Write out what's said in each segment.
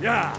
Yeah.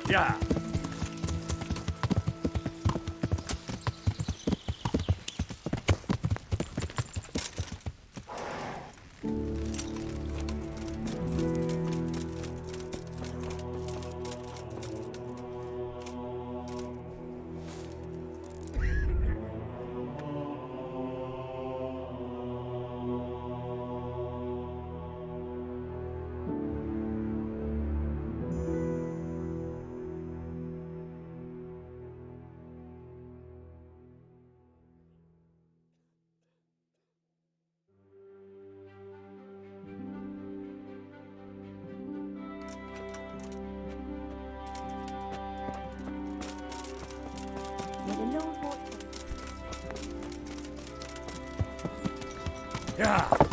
Yeah. Yeah.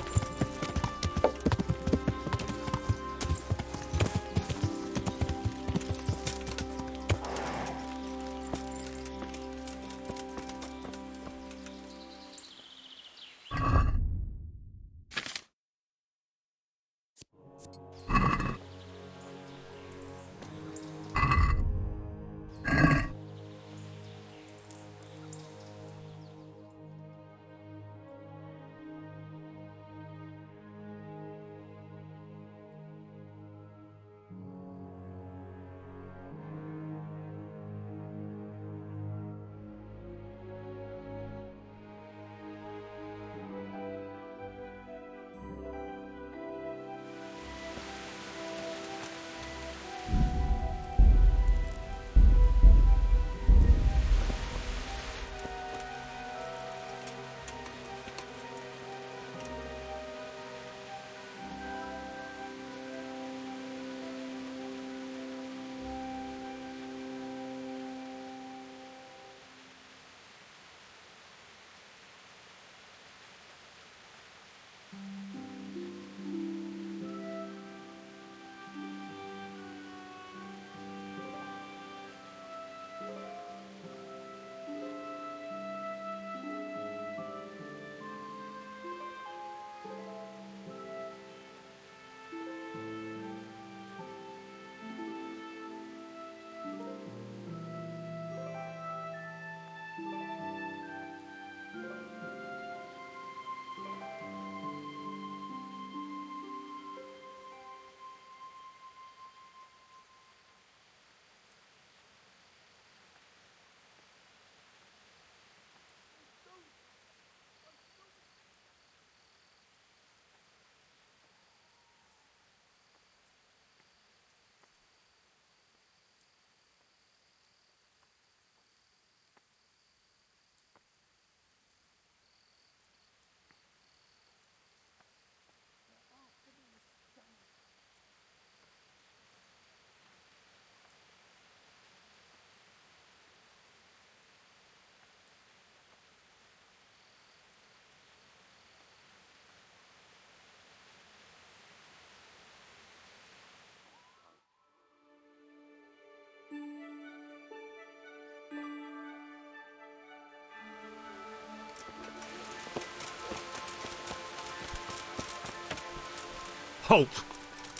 Halt!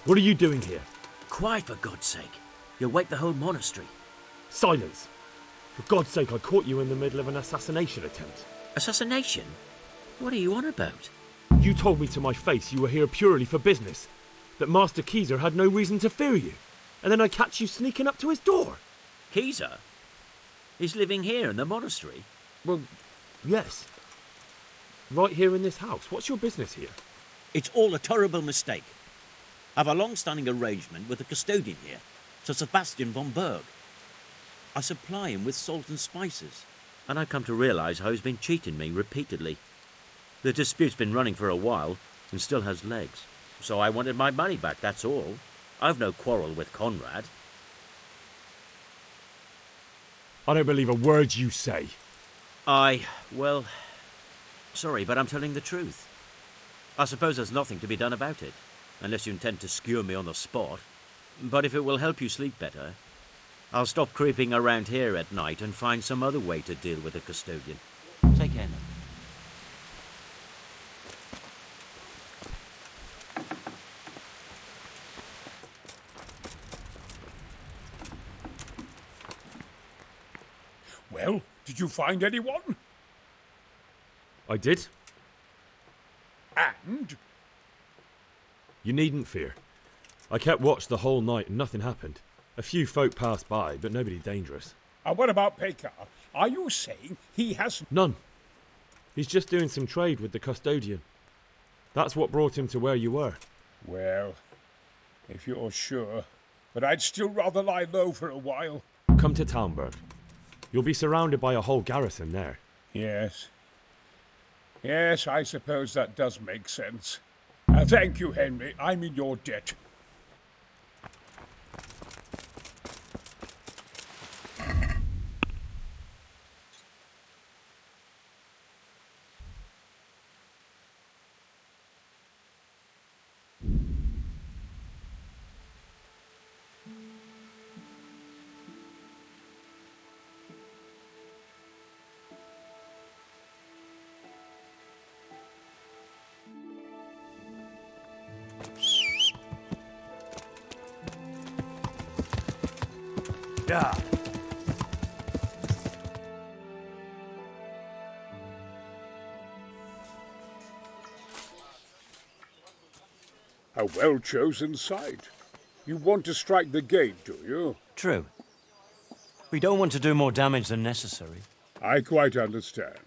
What are you doing here? Quiet, for God's sake. You'll wake the whole monastery. Silence! For God's sake, I caught you in the middle of an assassination attempt. Assassination? What are you on about? You told me to my face you were here purely for business, that Master Keezer had no reason to fear you, and then I catch you sneaking up to his door. Keezer? He's living here in the monastery? Well, yes. Right here in this house. What's your business here? It's all a terrible mistake. I've a long-standing arrangement with the custodian here, Sir Sebastian von Berg. I supply him with salt and spices, and I've come to realise how he's been cheating me repeatedly. The dispute's been running for a while and still has legs, so I wanted my money back, that's all. I've no quarrel with Conrad. I don't believe a word you say. Well, sorry, but I'm telling the truth. I suppose there's nothing to be done about it, unless you intend to skewer me on the spot. But if it will help you sleep better, I'll stop creeping around here at night and find some other way to deal with the custodian. Take care now. Well, did you find anyone? I did. And? You needn't fear. I kept watch the whole night and nothing happened. A few folk passed by, but nobody dangerous. And what about Pekar? Are you saying he has... None. He's just doing some trade with the custodian. That's what brought him to where you were. Well, if you're sure. But I'd still rather lie low for a while. Come to Talmberg. You'll be surrounded by a whole garrison there. Yes. Yes, I suppose that does make sense. Thank you, Henry. I'm in your debt. Yeah. A well-chosen site. You want to strike the gate, do you? True. We don't want to do more damage than necessary. I quite understand.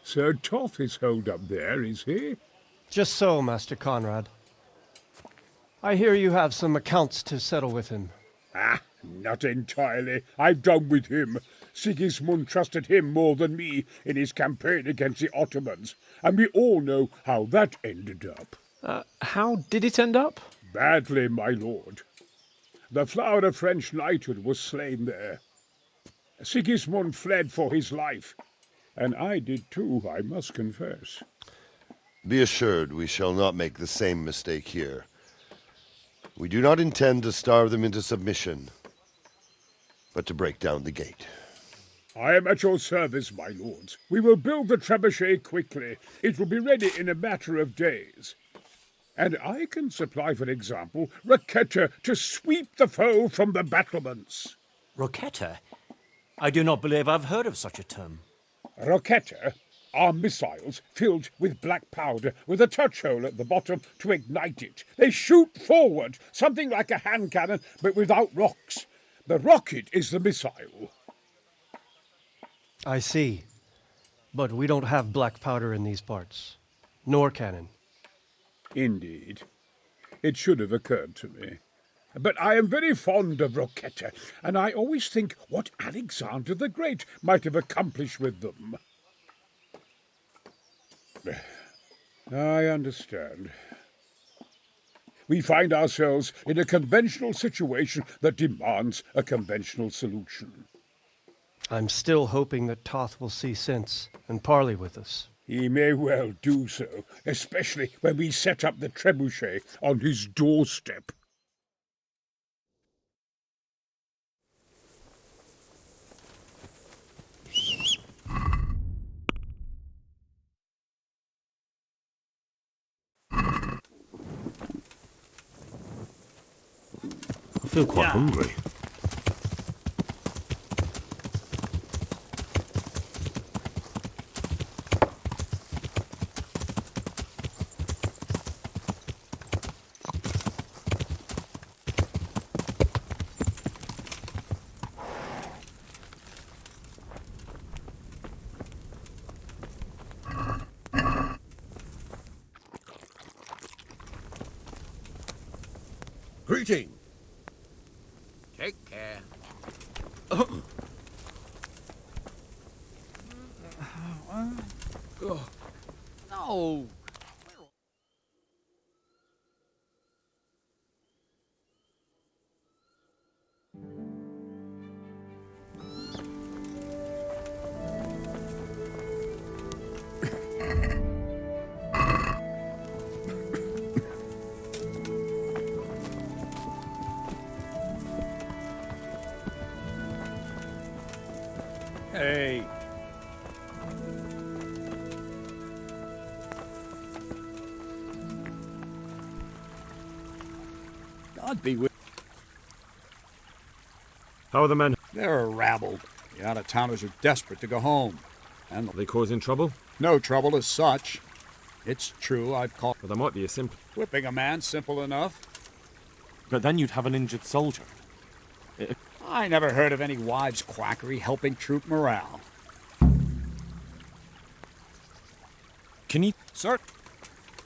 Sir Toth is holed up there, is he? Just so, Master Conrad. I hear you have some accounts to settle with him. Ah, not entirely. I've done with him. Sigismund trusted him more than me in his campaign against the Ottomans, and we all know how that ended up. How did it end up? Badly, my lord. The flower of French knighthood was slain there. Sigismund fled for his life, and I did too, I must confess. Be assured we shall not make the same mistake here. We do not intend to starve them into submission, but to break down the gate. I am at your service, my lords. We will build the trebuchet quickly. It will be ready in a matter of days. And I can supply, for example, Raketa to sweep the foe from the battlements. Roquetta? I do not believe I've heard of such a term. Raketa are missiles filled with black powder with a touch hole at the bottom to ignite it. They shoot forward, something like a hand cannon, but without rocks. The rocket is the missile. I see. But we don't have black powder in these parts. Nor cannon. Indeed. It should have occurred to me. But I am very fond of Roquetta, and I always think what Alexander the Great might have accomplished with them. I understand. We find ourselves in a conventional situation that demands a conventional solution. I'm still hoping that Toth will see sense and parley with us. He may well do so, especially when we set up the trebuchet on his doorstep. I feel quite hungry. Greeting. Take care. No. Hey. God be with. How are the men? They're a rabble. The out-of-towners are desperate to go home. And Are they causing trouble? no trouble as such. It's true, I've caught Well, there might be a simple... whipping a man simple enough. But then you'd have an injured soldier. I never heard of any wives' quackery helping troop morale. Can you... Sir,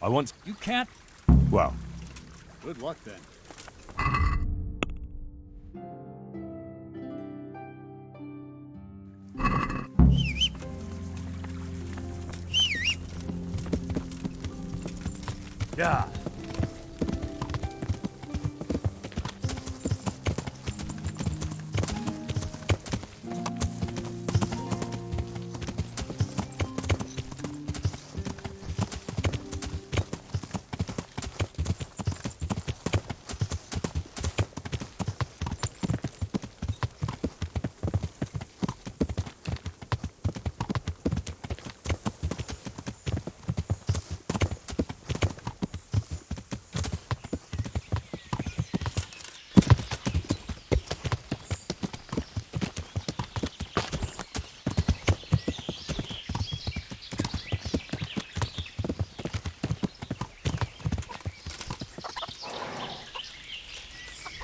I want... you can't. Well, Good luck then. yeah.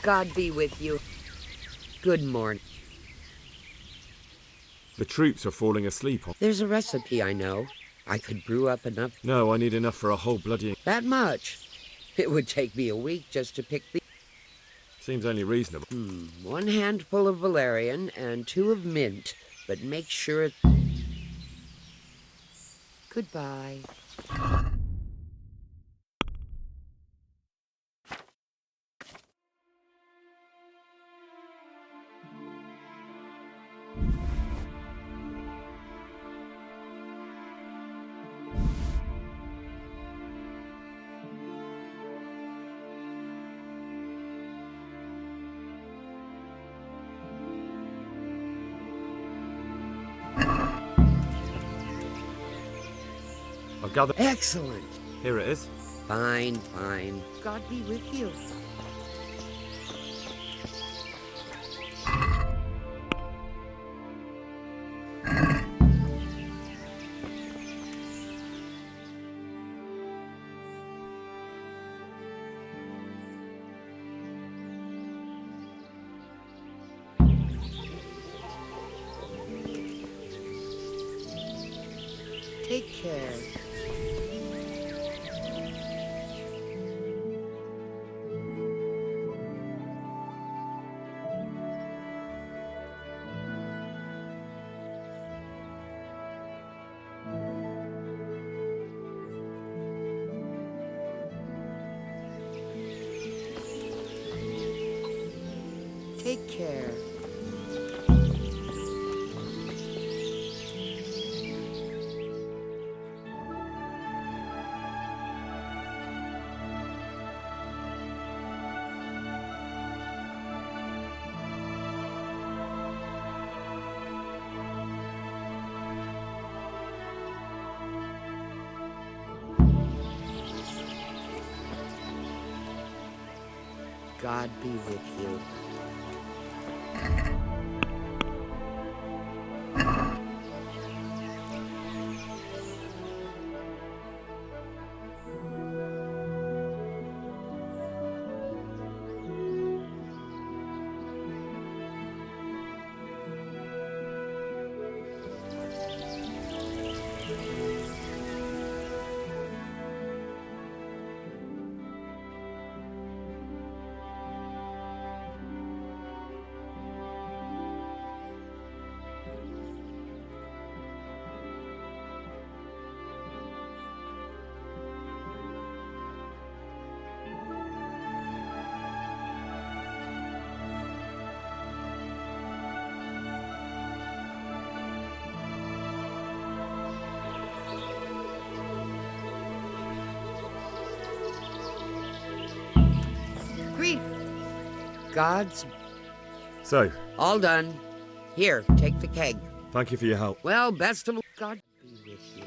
God be with you. Good morning. The troops are falling asleep on... There's a recipe I know. I could brew up enough. No, I need enough for a whole bloody... That much? It would take me a week just to pick the... Seems only reasonable. 1 handful of valerian and 2 of mint, but make sure... Goodbye. I've gathered... Excellent. Here it is. Fine, fine. God be with you. Take care. Take care. God be with you. God's So, all done. Here, take the keg. thank you for your help. Well, best of luck. God be with you.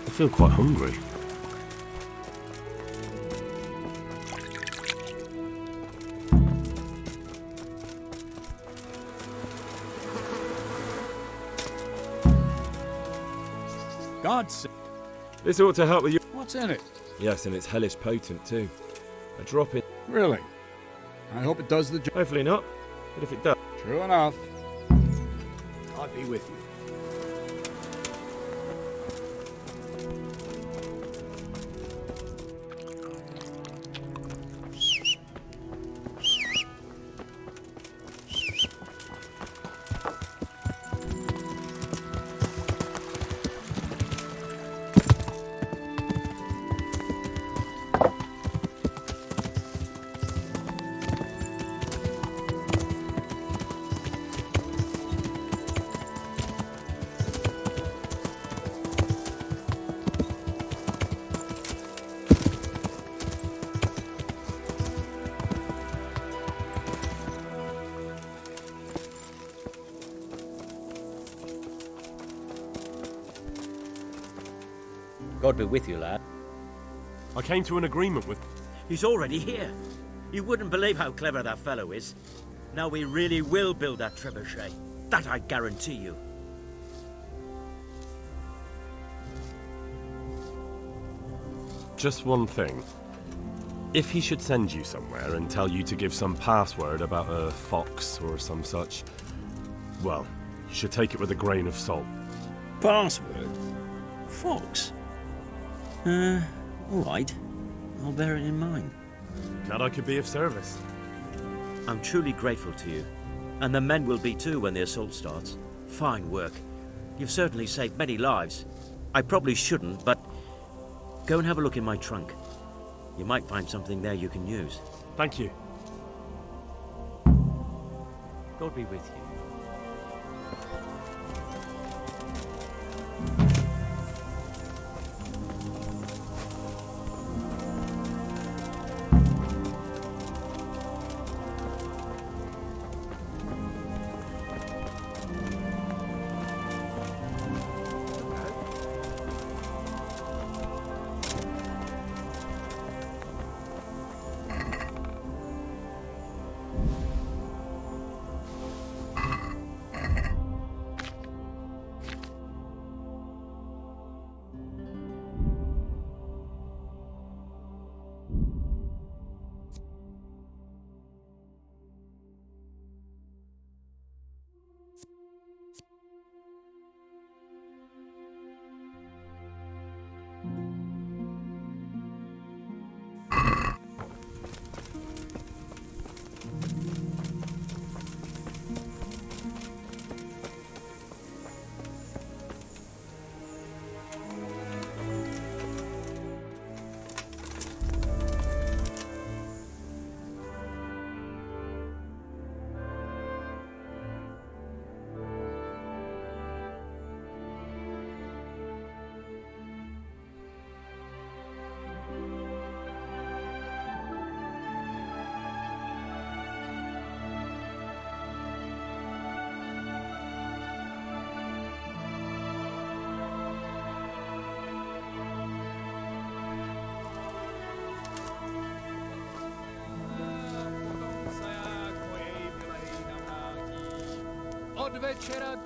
I feel quite hungry. God's sake. This ought to help with you. What's in it? Yes, and it's hellish potent too. A drop in. Really? I hope it does the job. Hopefully not, but if it does. True enough. I'll be with you. God be with you, lad. I came to an agreement with... He's already here. You wouldn't believe how clever that fellow is. Now we really will build that trebuchet. That I guarantee you. Just one thing. If he should send you somewhere and tell you to give some password about a fox or some such, well, you should take it with a grain of salt. Password? Fox? Alright. I'll bear it in mind. Glad I could be of service. I'm truly grateful to you. And the men will be too when the assault starts. Fine work. You've certainly saved many lives. I probably shouldn't, but go and have a look in my trunk. You might find something there you can use. Thank you. God be with you. Od večera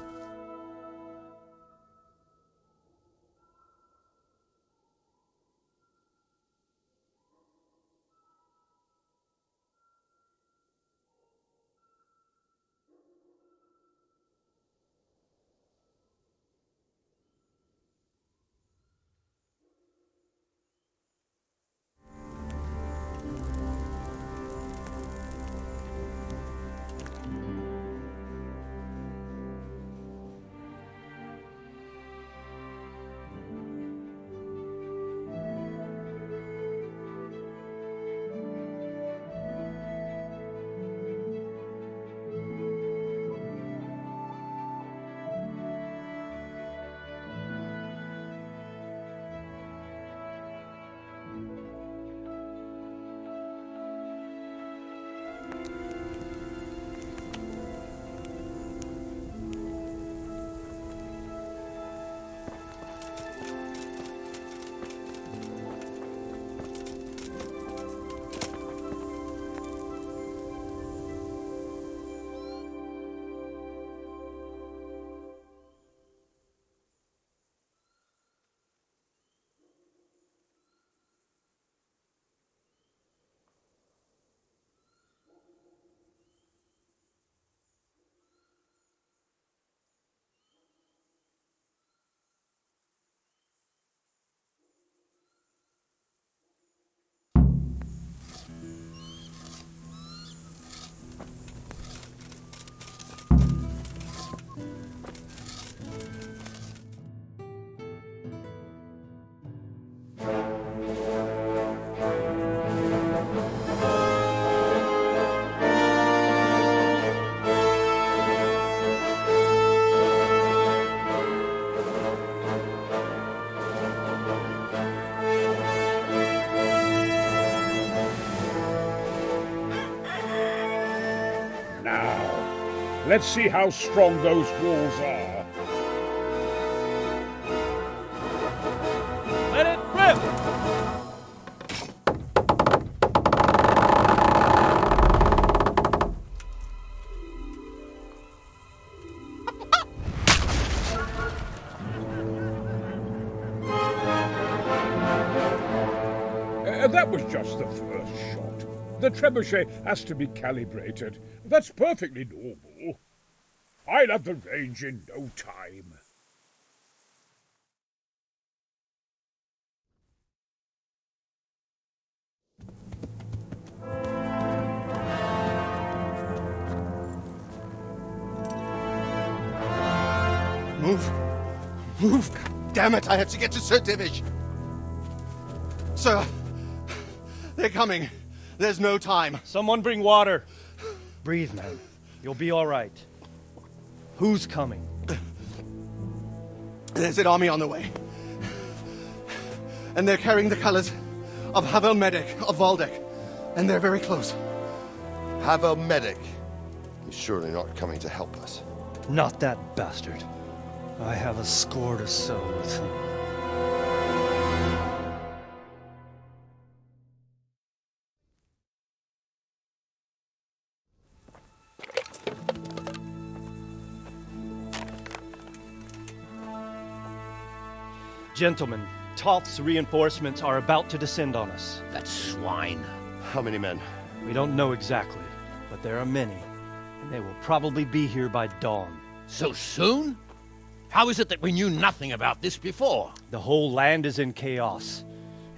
Now, let's see how strong those walls are. Let it rip! That was just the first shot. The trebuchet has to be calibrated. That's perfectly normal. I'll have the range in no time. Move! Move! God damn it, I have to get to Sir Divish! Sir! They're coming. There's no time. Someone bring water. Breathe, man. You'll be all right. Who's coming? There's an army on the way. And they're carrying the colors of Havel Medic of Valdek. And they're very close. Havel Medic. He's surely not coming to help us. Not that bastard. I have a score to settle with him. Gentlemen, Toth's reinforcements are about to descend on us. That swine. How many men? We don't know exactly, but there are many, and they will probably be here by dawn. So soon? How is it that we knew nothing about this before? The whole land is in chaos.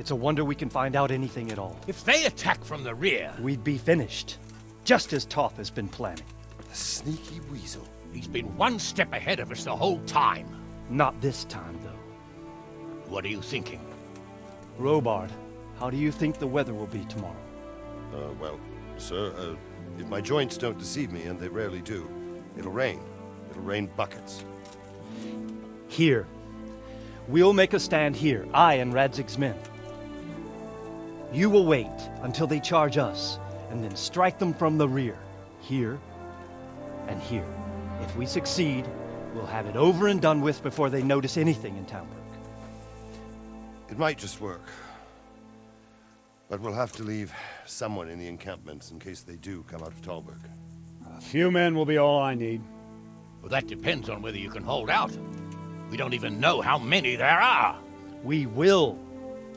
It's a wonder we can find out anything at all. If they attack from the rear... We'd be finished, just as Toth has been planning. The sneaky weasel. He's been one step ahead of us the whole time. Not this time, though. What are you thinking? Robard, how do you think the weather will be tomorrow? Well, sir, if my joints don't deceive me, and they rarely do, it'll rain. It'll rain buckets. Here. We'll make a stand here, I and Radzig's men. You will wait until they charge us, and then strike them from the rear. Here and here. If we succeed, we'll have it over and done with before they notice anything in Townburg. It might just work. But we'll have to leave someone in the encampments in case they do come out of Talberg. A few men will be all I need. Well, that depends on whether you can hold out. We don't even know how many there are. We will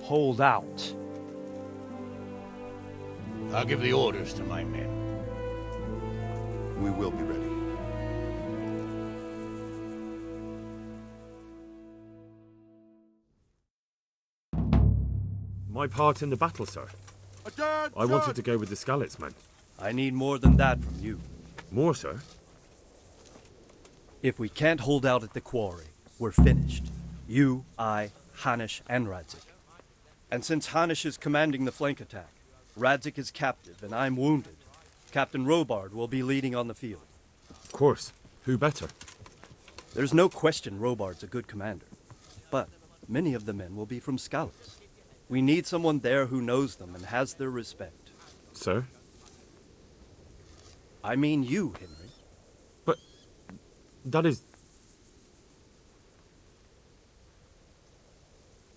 hold out. I'll give the orders to my men. We will be ready. My part in the battle, sir. I wanted to go with the Skalitz men. I need more than that from you. More, sir? If we can't hold out at the quarry, we're finished. You, I, Hanish, and Radzik. And since Hanish is commanding the flank attack, Radzik is captive and I'm wounded, Captain Robard will be leading on the field. Of course. Who better? There's no question Robard's a good commander. But many of the men will be from Skalitz. We need someone there who knows them and has their respect. Sir? I mean you, Henry. But that is...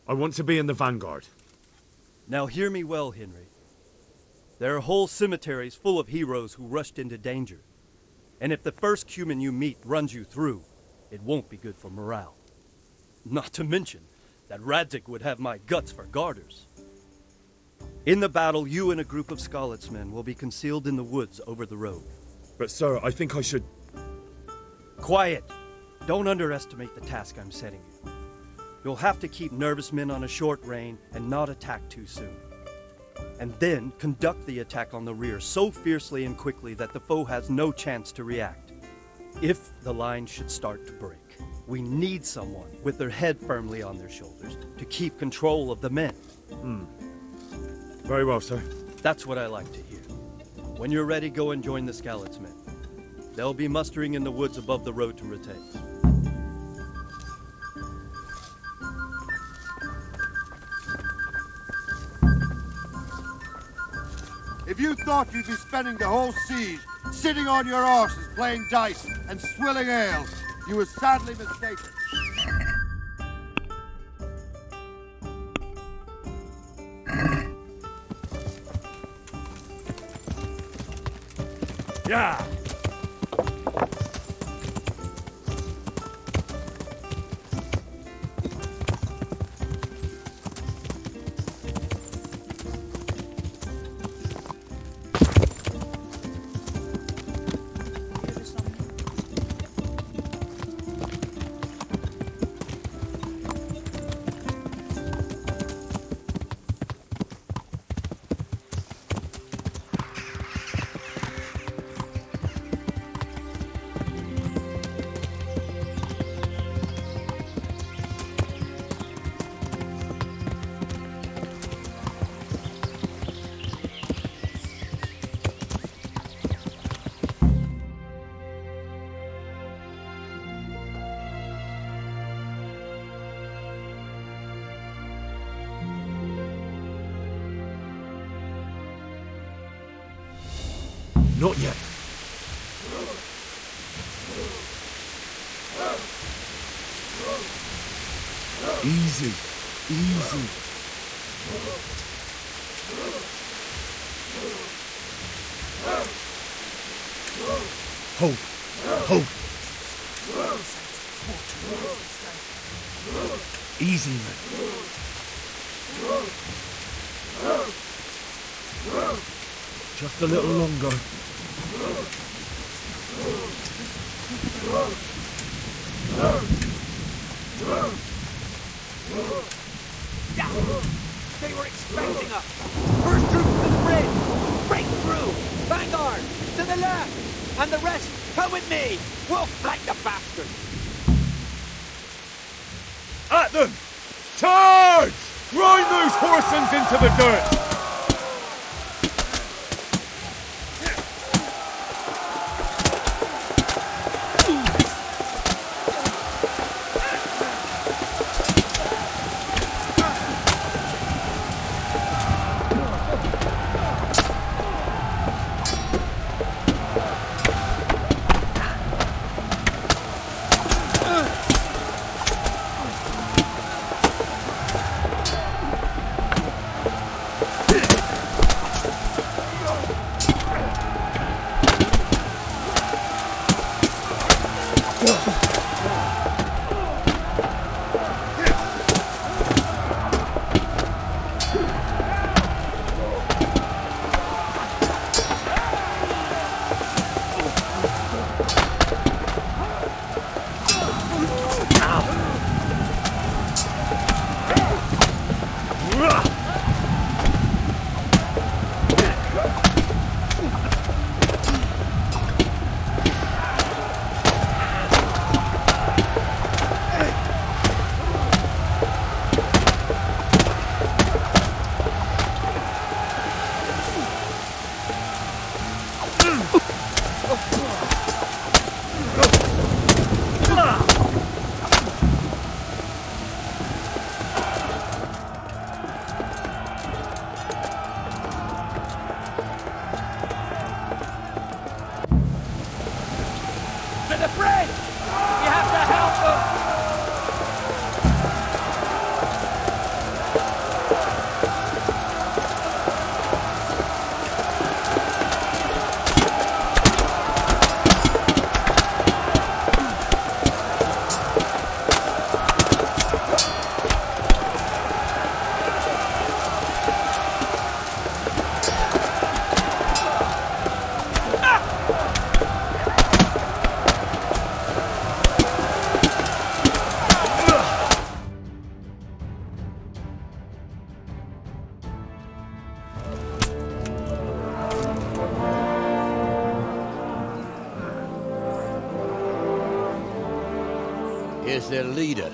I want to be in the vanguard. Now hear me well, Henry. There are whole cemeteries full of heroes who rushed into danger. And if the first human you meet runs you through, it won't be good for morale. Not to mention that Radzig would have my guts for garters. In the battle, you and a group of Skalitz men will be concealed in the woods over the road. But sir, I think I should... Quiet! Don't underestimate the task I'm setting you. You'll have to keep nervous men on a short rein and not attack too soon. And then conduct the attack on the rear so fiercely and quickly that the foe has no chance to react. If the line should start to break, we need someone with their head firmly on their shoulders to keep control of the men. Very well, sir. That's what I like to hear. When you're ready, go and join the Skalitz men. They'll be mustering in the woods above the road to Rete. If you thought you'd be spending the whole siege sitting on your arses playing dice and swilling ale, you were sadly mistaken. Yeah! Not yet. Easy. Easy. Hold. Hold. Easy, man. Just a little longer. They were expecting us! First troops to the bridge! Break through! Vanguard! To the left! And the rest, come with me! We'll flank the bastards! At them! Charge! Grind those horsens into the dirt! Here's their leader.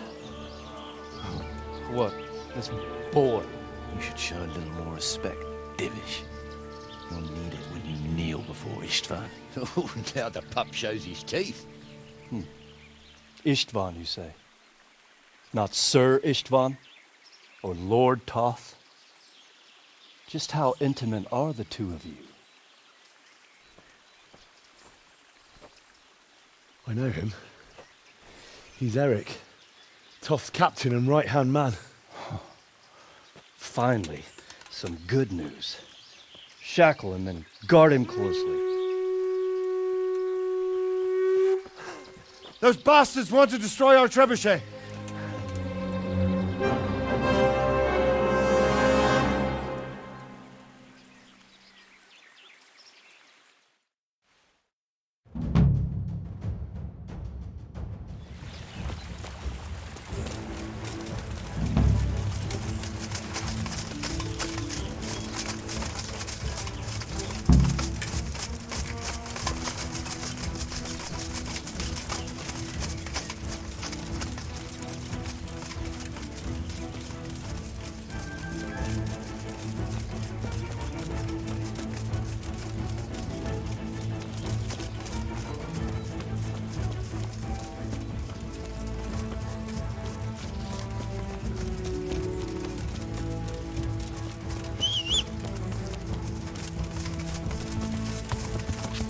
What? This boy? You should show a little more respect, Divish. You'll need it when you kneel before Istvan. Oh, now the pup shows his teeth. Istvan, you say? Not Sir Istvan? Or Lord Toth? Just how intimate are the two of you? I know him. He's Eric, Toth's captain and right-hand man. Finally, some good news. Shackle him and guard him closely. Those bastards want to destroy our trebuchet.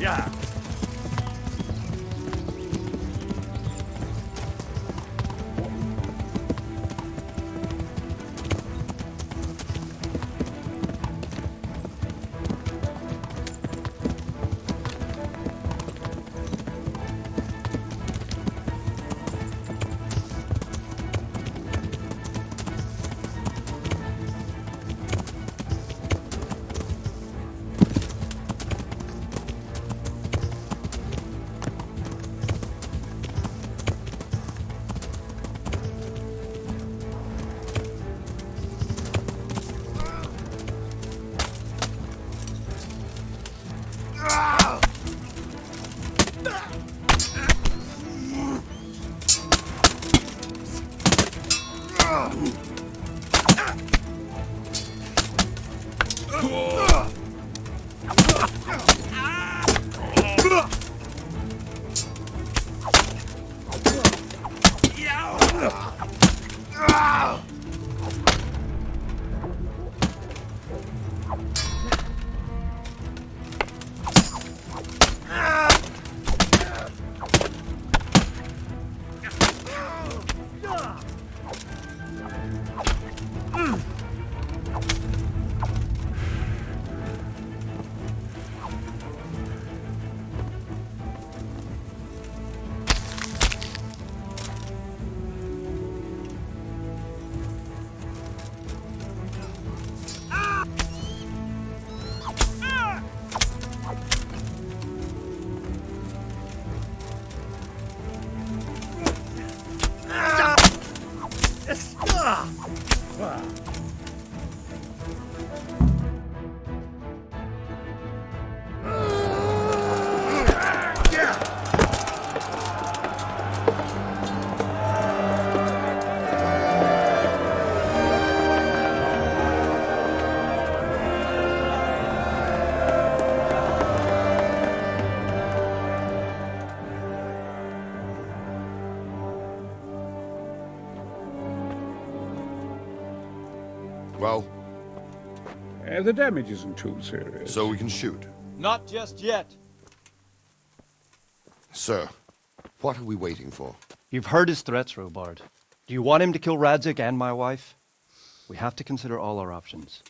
Yeah. Well, The damage isn't too serious. so we can shoot. Not just yet. Sir, what are we waiting for? You've heard his threats, Robard. Do you want him to kill Radzik and my wife? We have to consider all our options.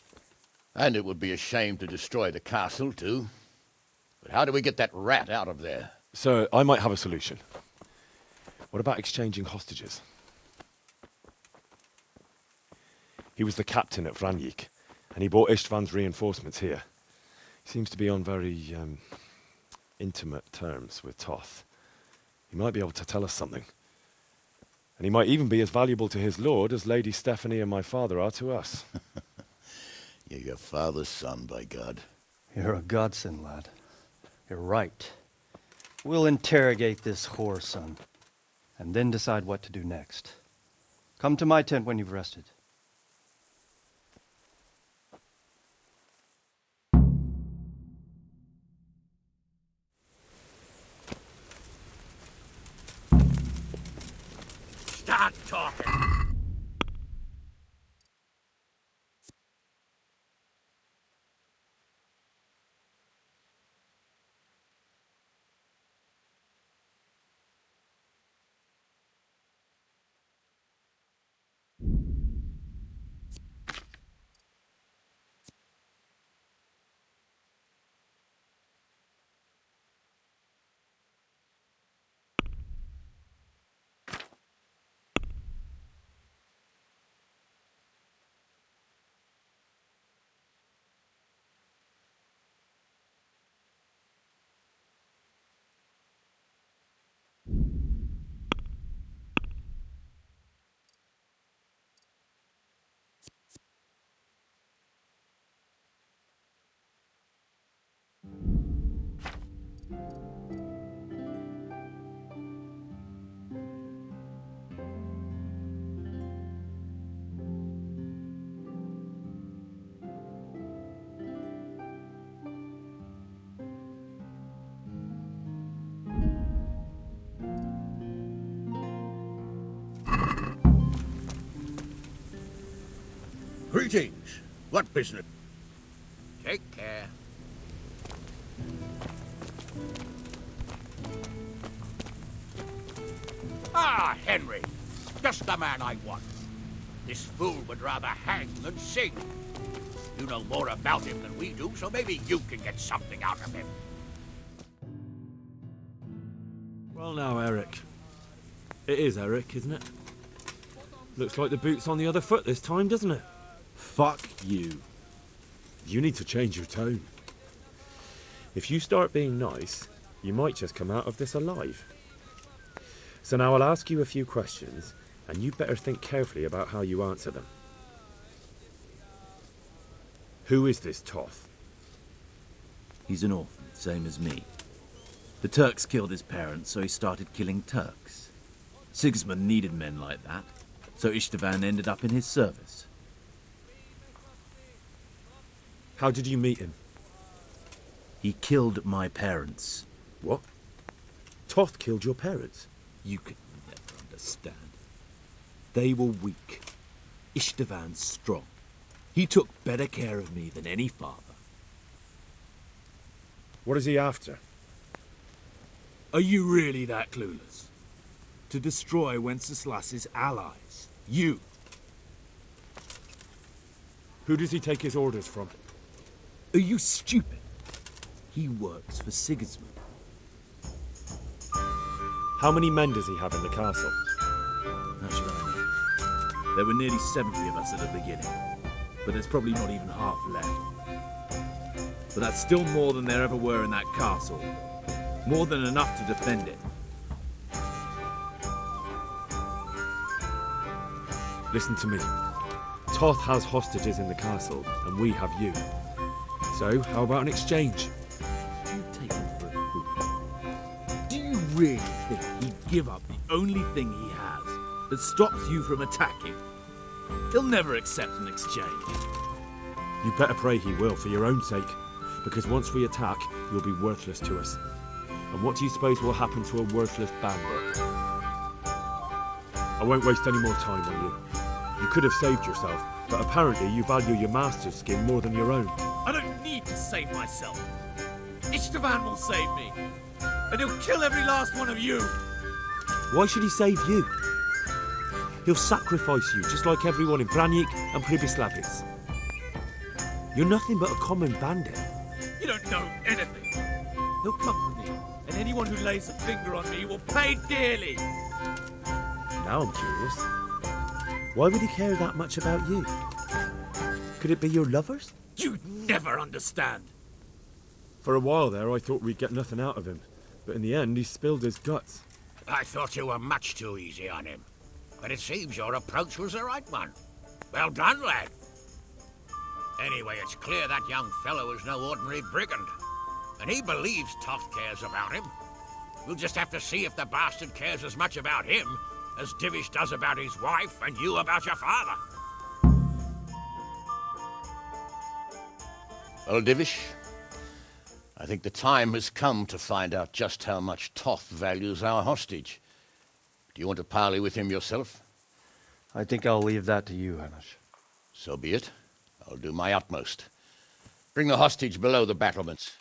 And it would be a shame to destroy the castle, too. But how do we get that rat out of there? So, I might have a solution. What about exchanging hostages? He was the captain at Vranjik, and he brought Istvan's reinforcements here. He seems to be on very, intimate terms with Toth. He might be able to tell us something. And he might even be as valuable to his lord as Lady Stephanie and my father are to us. You're your father's son, by God. You're a godsend, lad. You're right. We'll interrogate this whore, son. and then decide what to do next. Come to my tent when you've rested. Start talking. Greetings. What business? Take care. Ah, Henry. Just the man I want. This fool would rather hang than sing. You know more about him than we do, so maybe you can get something out of him. Well now, Eric. It is Eric, isn't it? Looks like the boot's on the other foot this time, doesn't it? Fuck you. You need to change your tone. If you start being nice, you might just come out of this alive. So now I'll ask you a few questions, and you better think carefully about how you answer them. Who is this Toth? He's an orphan, same as me. The Turks killed his parents, so he started killing Turks. Sigismund needed men like that, so Istvan ended up in his service. How did you meet him? He killed my parents. What? Toth killed your parents? You could never understand. They were weak. Istvan strong. He took better care of me than any father. What is he after? Are you really that clueless? To destroy Wenceslas's allies. You. Who does he take his orders from? Are you stupid? He works for Sigismund. How many men does he have in the castle? How should I know? There were nearly 70 of us at the beginning, but there's probably not even half left. But that's still more than there ever were in that castle. More than enough to defend it. Listen to me. Toth has hostages in the castle, and we have you. So, how about an exchange? You take him for a fool. Do you really think he'd give up the only thing he has that stops you from attacking? He'll never accept an exchange. You better pray he will, for your own sake. Because once we attack, you'll be worthless to us. And what do you suppose will happen to a worthless bandit? I won't waste any more time on you. You could have saved yourself, but apparently you value your master's skin more than your own. I don't need to save myself. Istvan will save me. And he'll kill every last one of you. Why should he save you? He'll sacrifice you, just like everyone in Branjik and Pribyslavitz. You're nothing but a common bandit. You don't know anything. He'll come for me, and anyone who lays a finger on me will pay dearly. Now I'm curious. Why would he care that much about you? Could it be your lovers? You'd never understand. For a while there, I thought we'd get nothing out of him. But in the end, he spilled his guts. I thought you were much too easy on him. But it seems your approach was the right one. Well done, lad. Anyway, it's clear that young fellow is no ordinary brigand. And he believes Toth cares about him. We'll just have to see if the bastard cares as much about him as Divish does about his wife and you about your father. Well, Divish, I think the time has come to find out just how much Toth values our hostage. Do you want to parley with him yourself? I think I'll leave that to you, Hanish. So be it. I'll do my utmost. Bring the hostage below the battlements.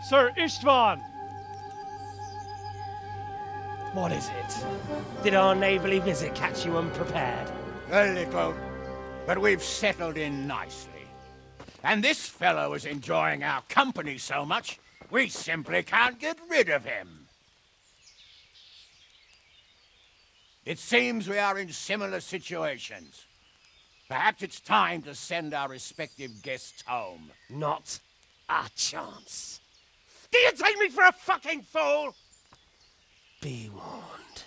Sir Istvan! What is it? Did our neighborly visit catch you unprepared? A little, but we've settled in nicely. And this fellow is enjoying our company so much, we simply can't get rid of him. It seems we are in similar situations. Perhaps it's time to send our respective guests home. Not a chance. Do you take me for a fucking fool? Be warned.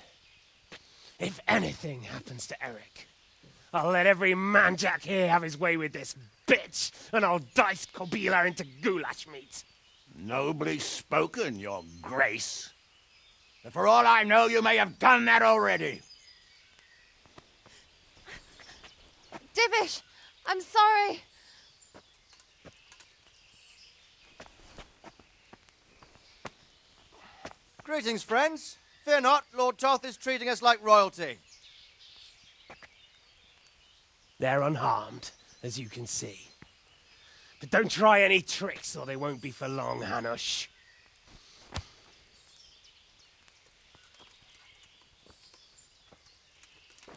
If anything happens to Eric, I'll let every manjack here have his way with this bitch, and I'll dice Kobila into goulash meat. Nobly spoken, your grace. But for all I know, you may have done that already. Divish, I'm sorry. Greetings, friends. Fear not, Lord Toth is treating us like royalty. They're unharmed, as you can see. But don't try any tricks, or they won't be for long, Hanush.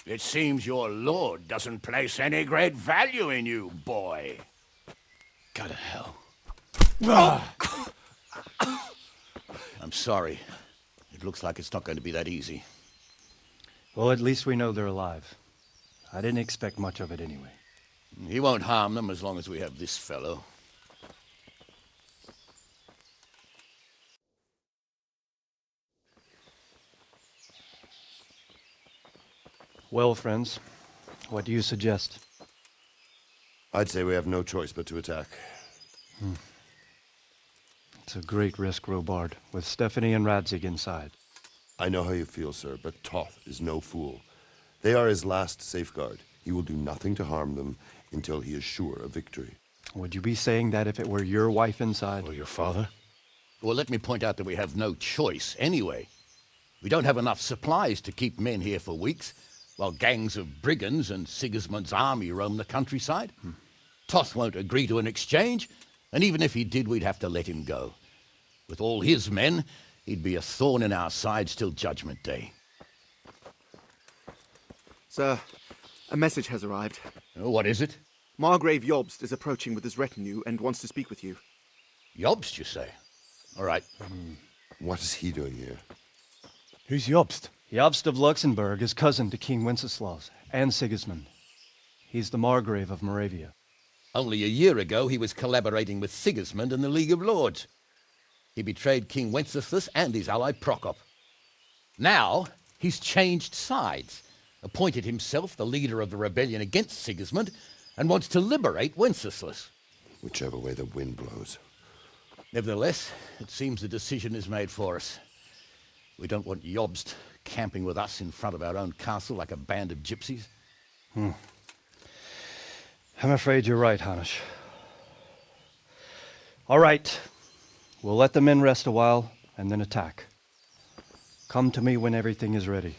It seems your lord doesn't place any great value in you, boy. Go to hell. I'm sorry. It looks like it's not going to be that easy. Well, at least we know they're alive. I didn't expect much of it anyway. He won't harm them as long as we have this fellow. Well, friends, what do you suggest? I'd say we have no choice but to attack. It's a great risk, Robard, with Stephanie and Radzig inside. I know how you feel, sir, but Toth is no fool. They are his last safeguard. He will do nothing to harm them until he is sure of victory. Would you be saying that if it were your wife inside? Or your father? Well, let me point out that we have no choice anyway. We don't have enough supplies to keep men here for weeks, while gangs of brigands and Sigismund's army roam the countryside. Toth won't agree to an exchange, and even if he did, we'd have to let him go. With all his men, he'd be a thorn in our sides till Judgment Day. Sir, a message has arrived. Oh, what is it? Margrave Jobst is approaching with his retinue and wants to speak with you. Jobst, you say? All right. What is he doing here? Who's Jobst? Jobst of Luxembourg is cousin to King Wenceslaus and Sigismund. He's the Margrave of Moravia. Only a year ago, he was collaborating with Sigismund and the League of Lords. He betrayed King Wenceslas and his ally Prokop. Now, he's changed sides, appointed himself the leader of the rebellion against Sigismund, and wants to liberate Wenceslas. Whichever way the wind blows. Nevertheless, it seems the decision is made for us. We don't want Jobst camping with us in front of our own castle like a band of gypsies. I'm afraid you're right, Hanish. All right. We'll let the men rest a while, and then attack. Come to me when everything is ready.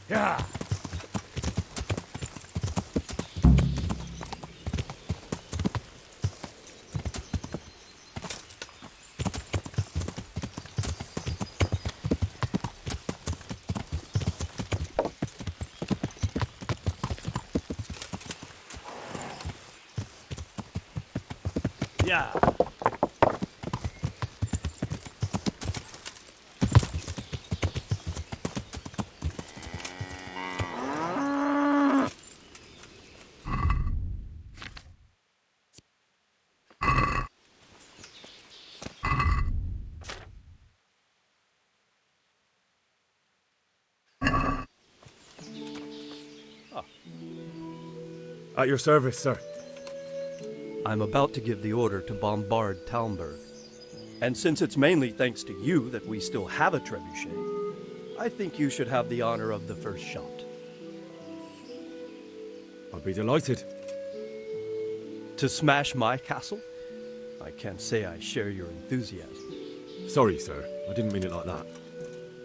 Yeah. Yeah. At your service, sir. I'm about to give the order to bombard Talmberg. And since it's mainly thanks to you that we still have a trebuchet, I think you should have the honor of the first shot. I'll be delighted. To smash my castle? I can't say I share your enthusiasm. Sorry, sir. I didn't mean it like that.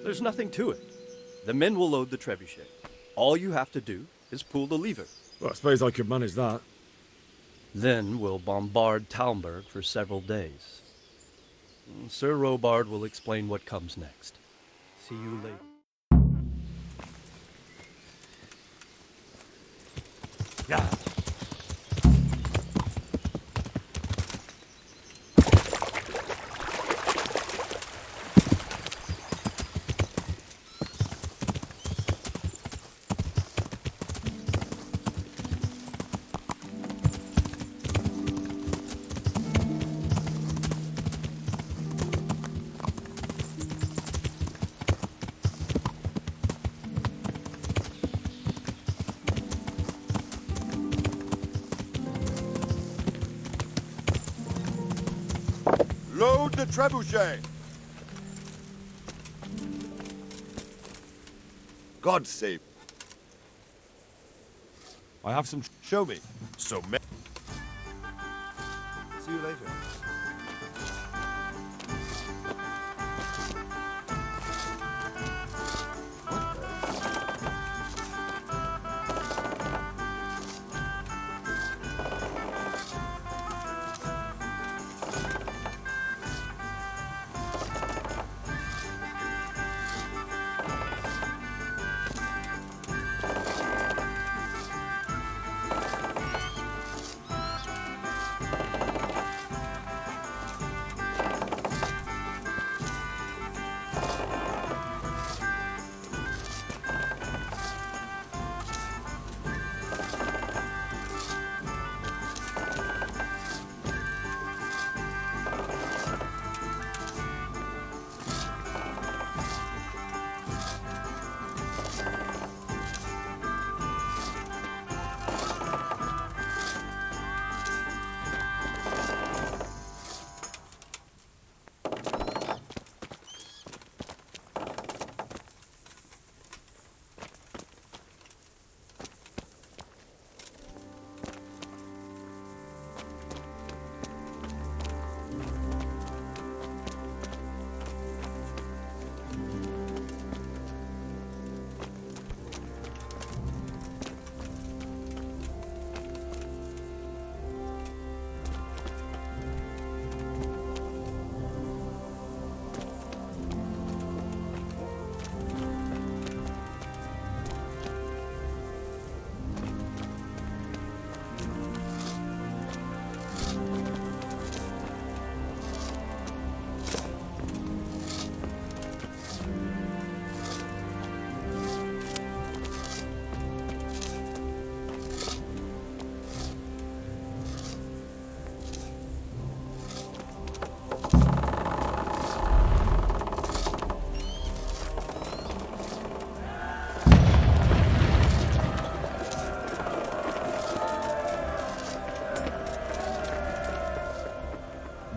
There's nothing to it. The men will load the trebuchet. All you have to do is pull the lever. Well, I suppose I could manage that. Then we'll bombard Talmberg for several days. Sir Robard will explain what comes next. See you later. Yeah. Load the trebuchet! God save. I have some... Show me. So See you later.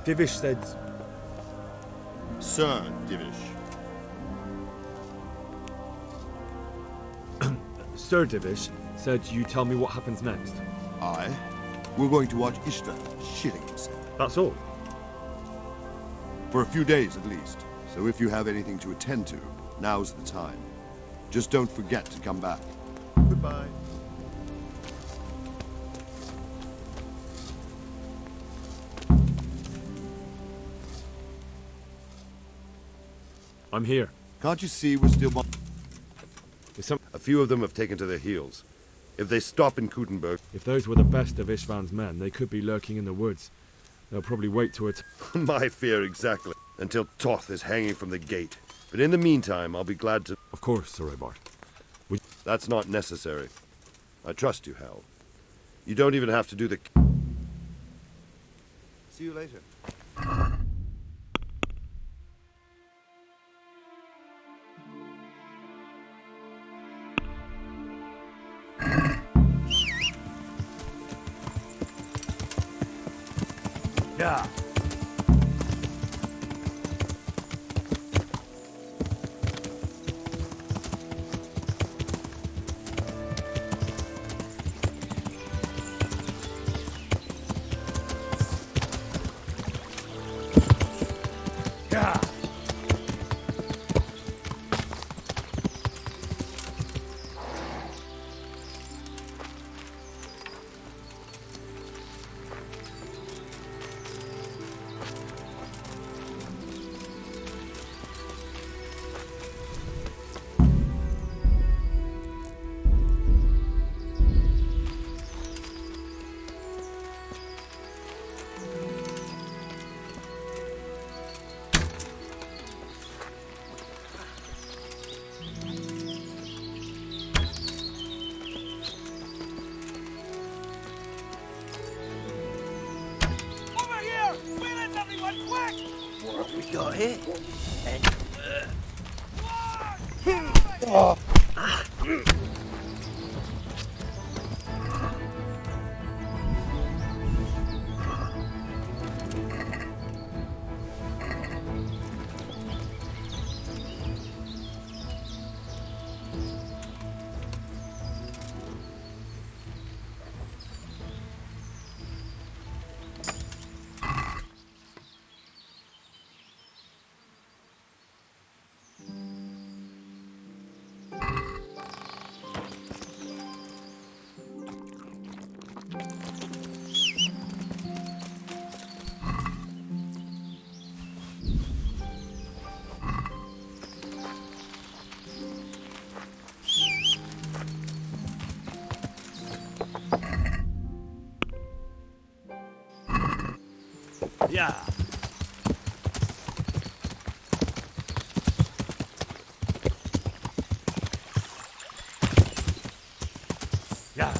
Divish said... Sir Divish. Sir Divish said you tell me what happens next. Aye. We're going to watch Ishtar shitting himself. That's all? For a few days at least. So if you have anything to attend to, now's the time. Just don't forget to come back. Goodbye. I'm here. Can't you see we're still... Some... A few of them have taken to their heels. If they stop in Kutenberg... If those were the best of Ishvan's men, they could be lurking in the woods. They'll probably wait till it... My fear exactly. Until Toth is hanging from the gate. But in the meantime, I'll be glad to... Of course, Sir Robard. That's not necessary. I trust you, Hal. You don't even have to do the... See you later. Yeah. Yeah. Over here! Where is everyone? Quick! What have we got here? Yeah. Yeah.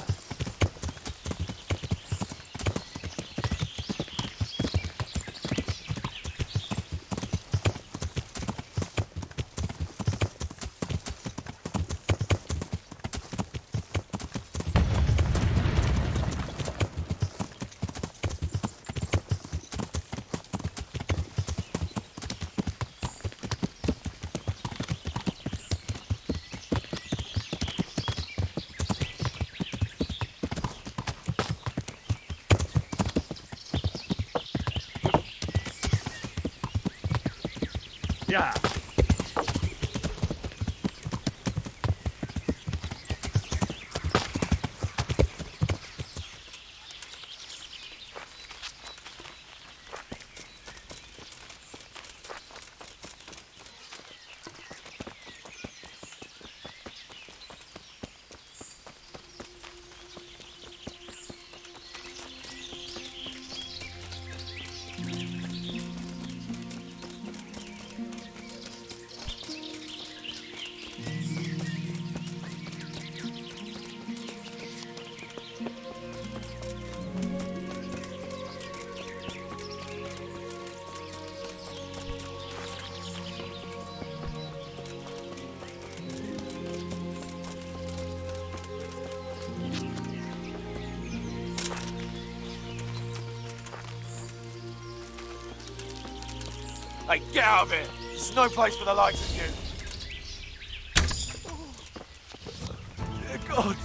Yeah. Hey, get out of here! There's no place for the likes of you! Dear God!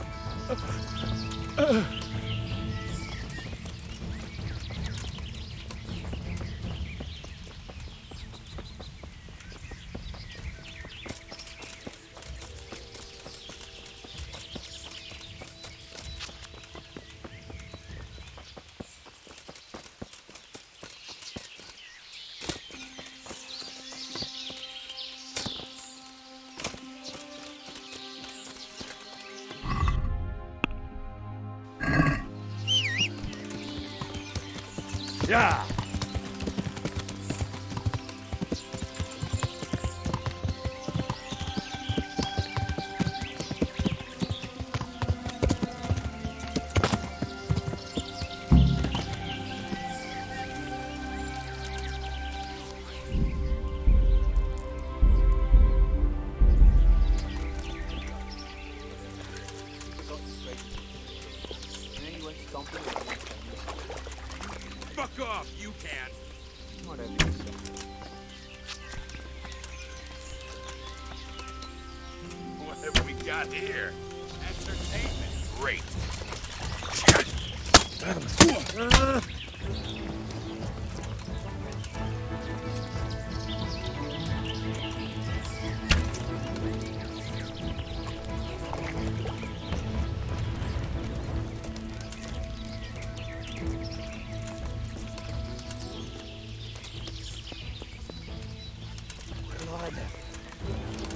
Yeah. Fuck off, you can. Whatever you say. What have we got here? Entertainment. Great.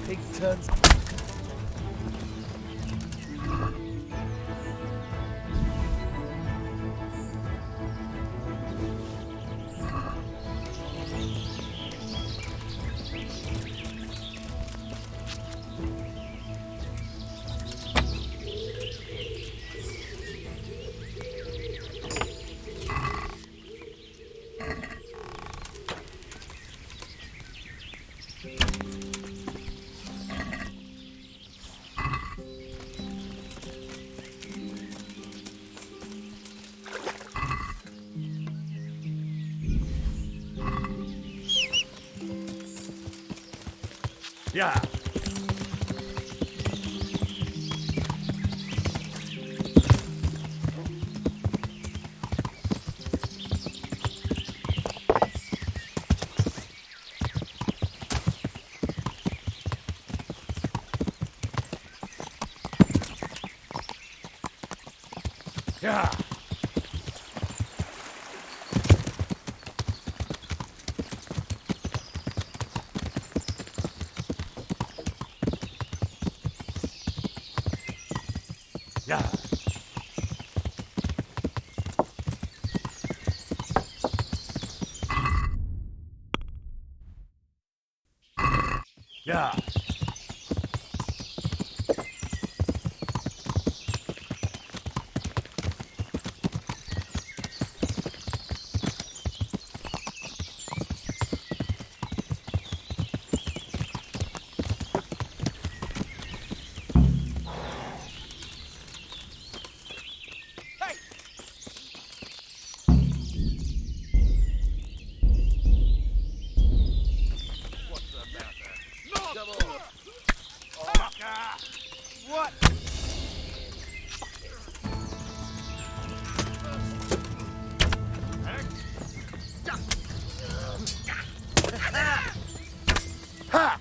Big turns. Yeah. Yeah. Yeah. Yeah. What? Ha!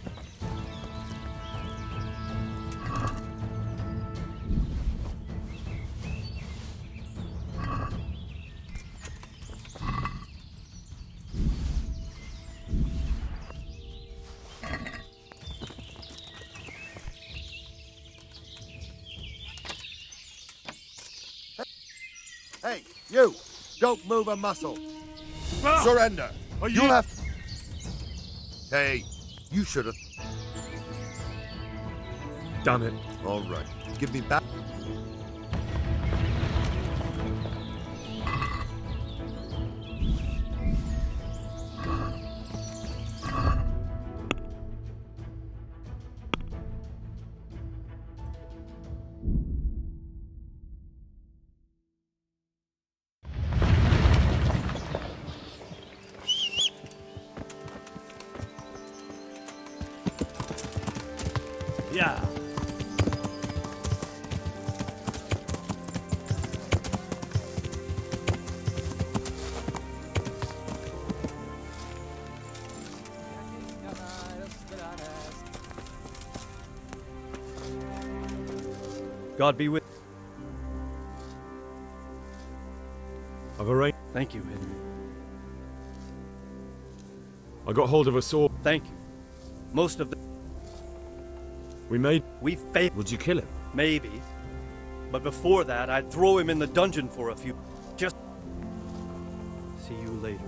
Hey, you! Don't move a muscle. Surrender. You'll have to... Hey, you should have... Damn it. All right. Give me back... Yeah. God be with. I've arranged. Thank you, Henry. I got hold of a sword. Thank you. Most of the. We failed. Would you kill him? Maybe. But before that, I'd throw him in the dungeon for a few. Just. See you later.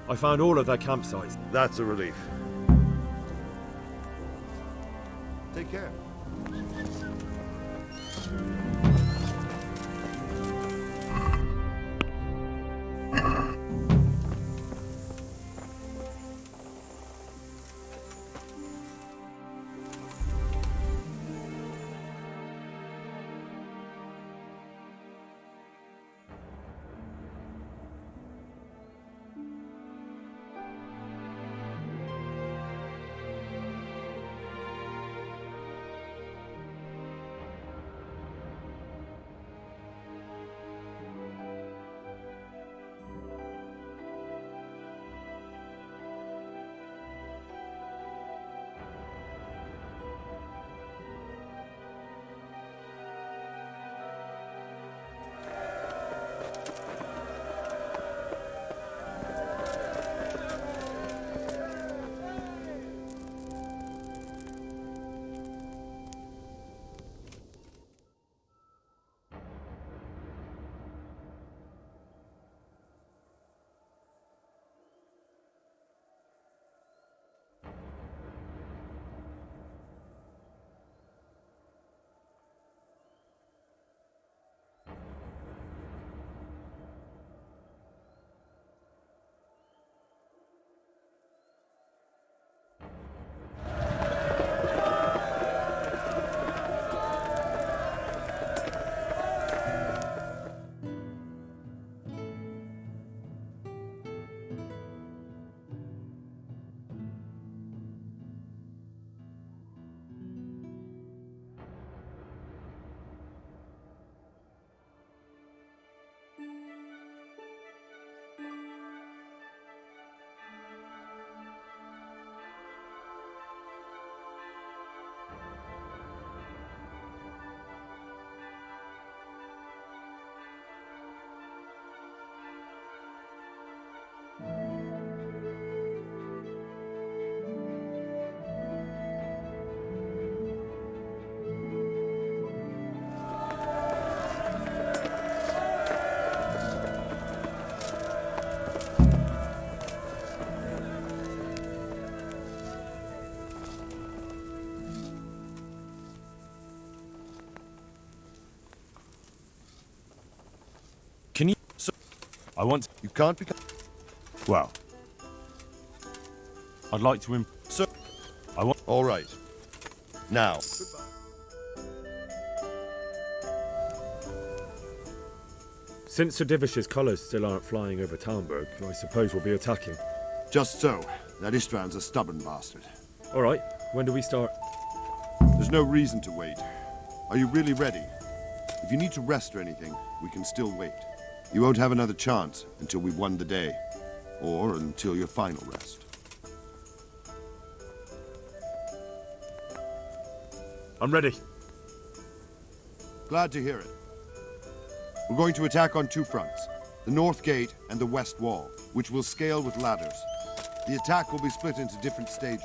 I found all of their campsites. That's a relief. Take care. I want... You can't become... Well... I'd like to... Sir... I want... All right. Now... Since Sir Divish's colours still aren't flying over Talmberg, I suppose we'll be attacking. Just so. That Istvan's a stubborn bastard. All right. When do we start? There's no reason to wait. Are you really ready? If you need to rest or anything, we can still wait. You won't have another chance until we've won the day. Or until your final rest. I'm ready. Glad to hear it. We're going to attack on two fronts. The north gate and the west wall, which will scale with ladders. The attack will be split into different stages.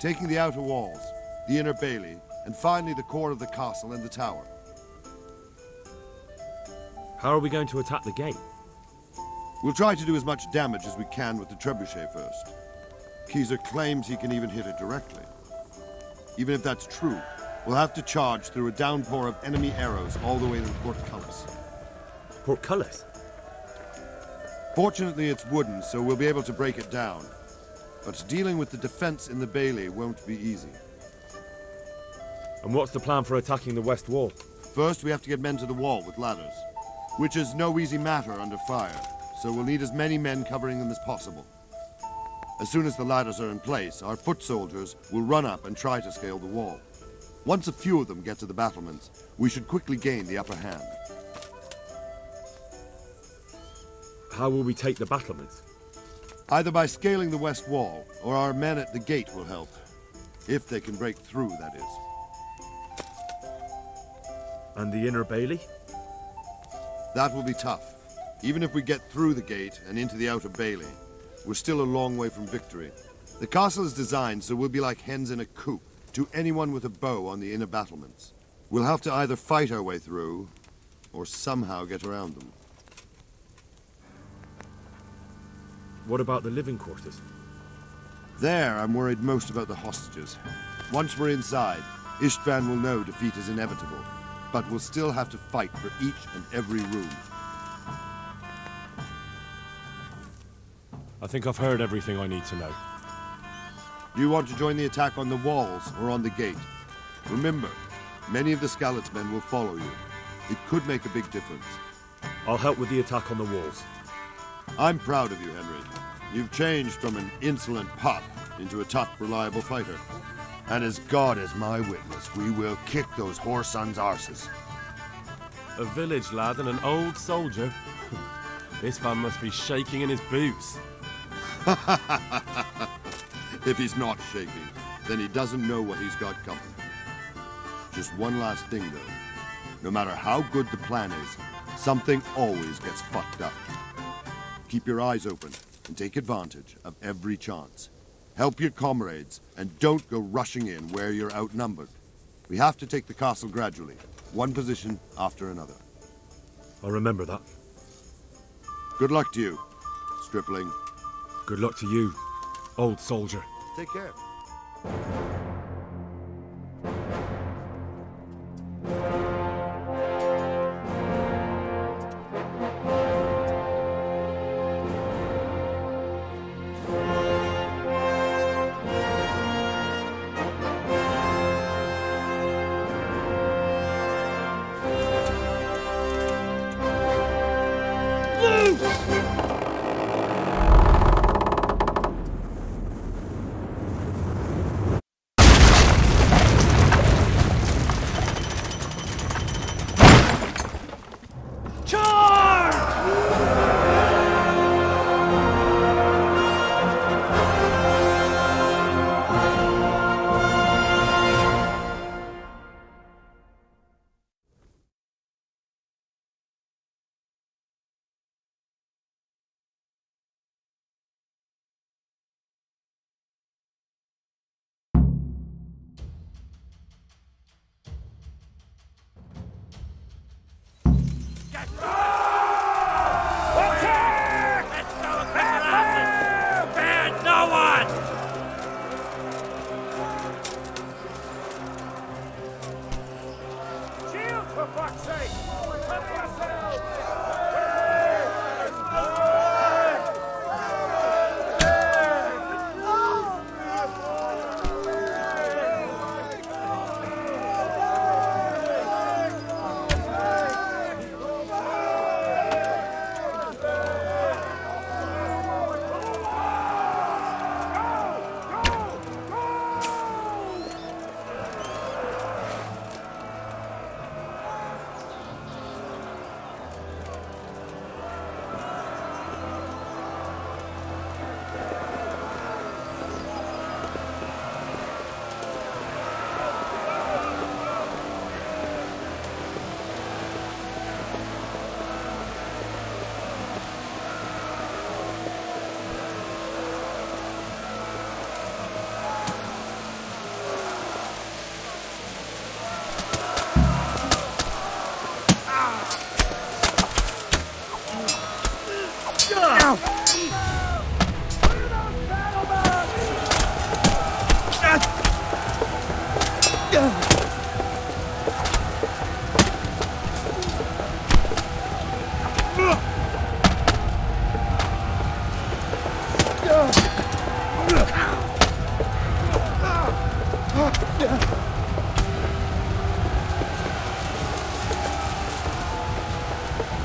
Taking the outer walls, the inner bailey, and finally the core of the castle and the tower. How are we going to attack the gate? We'll try to do as much damage as we can with the trebuchet first. Keezer claims he can even hit it directly. Even if that's true, we'll have to charge through a downpour of enemy arrows all the way to the portcullis. Portcullis? Fortunately, it's wooden, so we'll be able to break it down. But dealing with the defense in the bailey won't be easy. And what's the plan for attacking the west wall? First, we have to get men to the wall with ladders, which is no easy matter under fire, so we'll need as many men covering them as possible. As soon as the ladders are in place, our foot soldiers will run up and try to scale the wall. Once a few of them get to the battlements, we should quickly gain the upper hand. How will we take the battlements? Either by scaling the west wall, or our men at the gate will help. If they can break through, that is. And the inner bailey? That will be tough. Even if we get through the gate and into the outer bailey, we're still a long way from victory. The castle is designed so we'll be like hens in a coop to anyone with a bow on the inner battlements. We'll have to either fight our way through, or somehow get around them. What about the living quarters? There, I'm worried most about the hostages. Once we're inside, Istvan will know defeat is inevitable, but we'll still have to fight for each and every room. I think I've heard everything I need to know. Do you want to join the attack on the walls or on the gate? Remember, many of the Skalitz men will follow you. It could make a big difference. I'll help with the attack on the walls. I'm proud of you, Henry. You've changed from an insolent pup into a tough, reliable fighter. And as God is my witness, we will kick those whore sons' arses. A village lad and an old soldier? This man must be shaking in his boots. If he's not shaking, then he doesn't know what he's got coming. Just one last thing, though. No matter how good the plan is, something always gets fucked up. Keep your eyes open and take advantage of every chance. Help your comrades and don't go rushing in where you're outnumbered. We have to take the castle gradually, one position after another. I'll remember that. Good luck to you, stripling. Good luck to you, old soldier. Take care.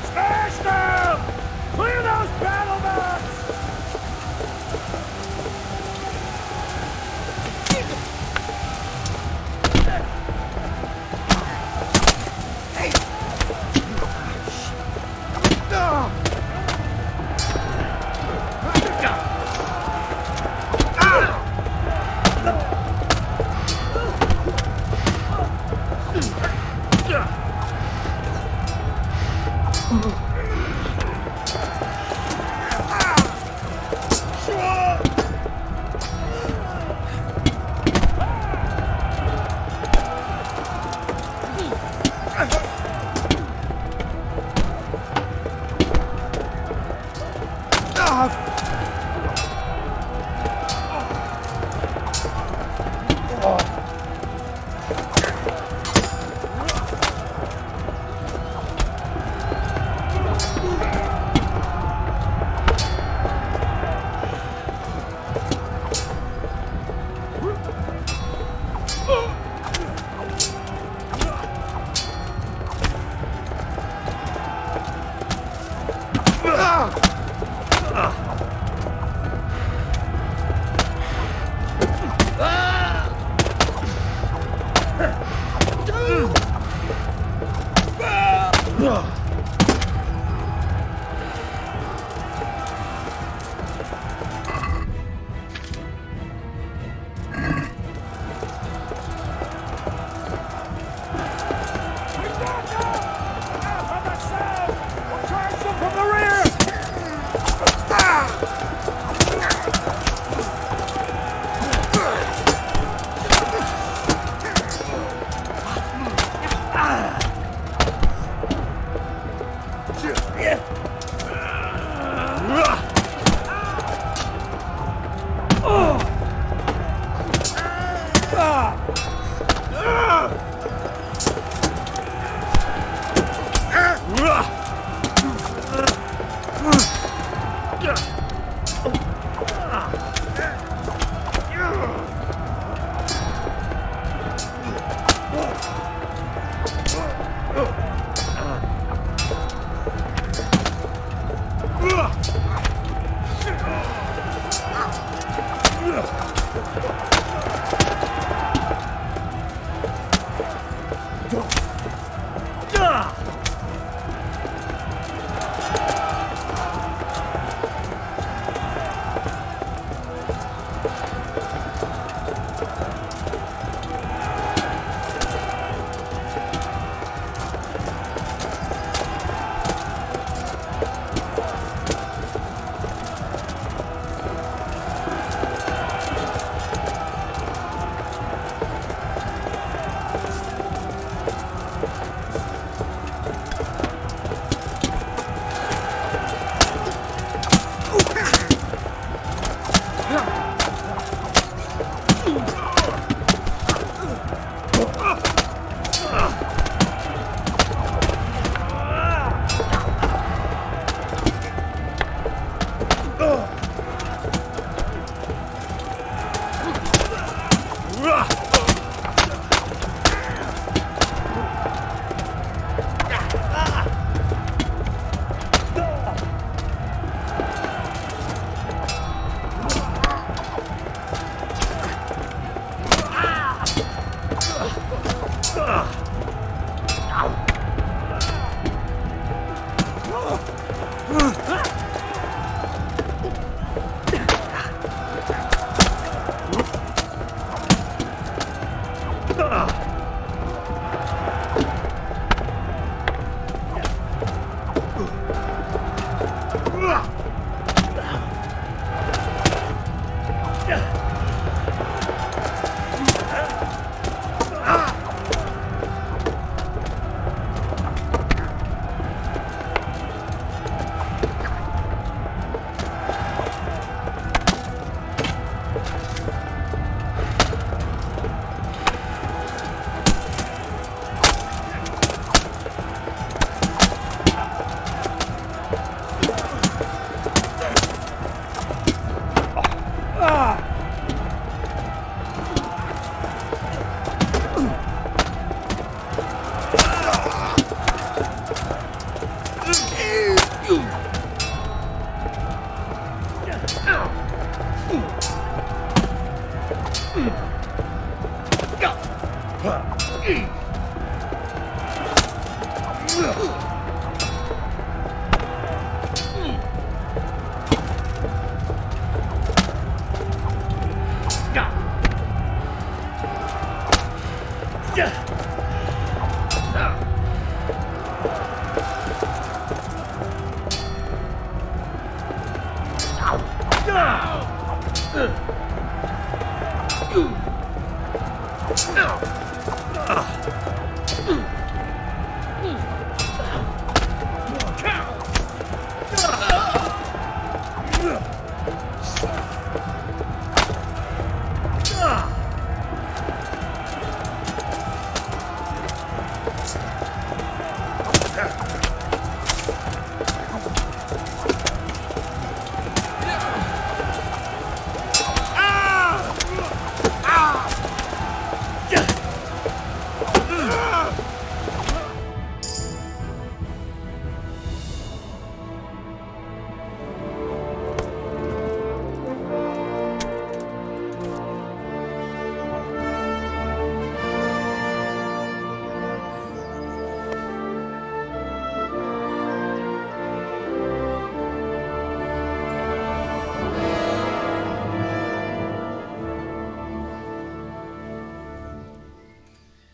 Smash them! Clear those battle bots!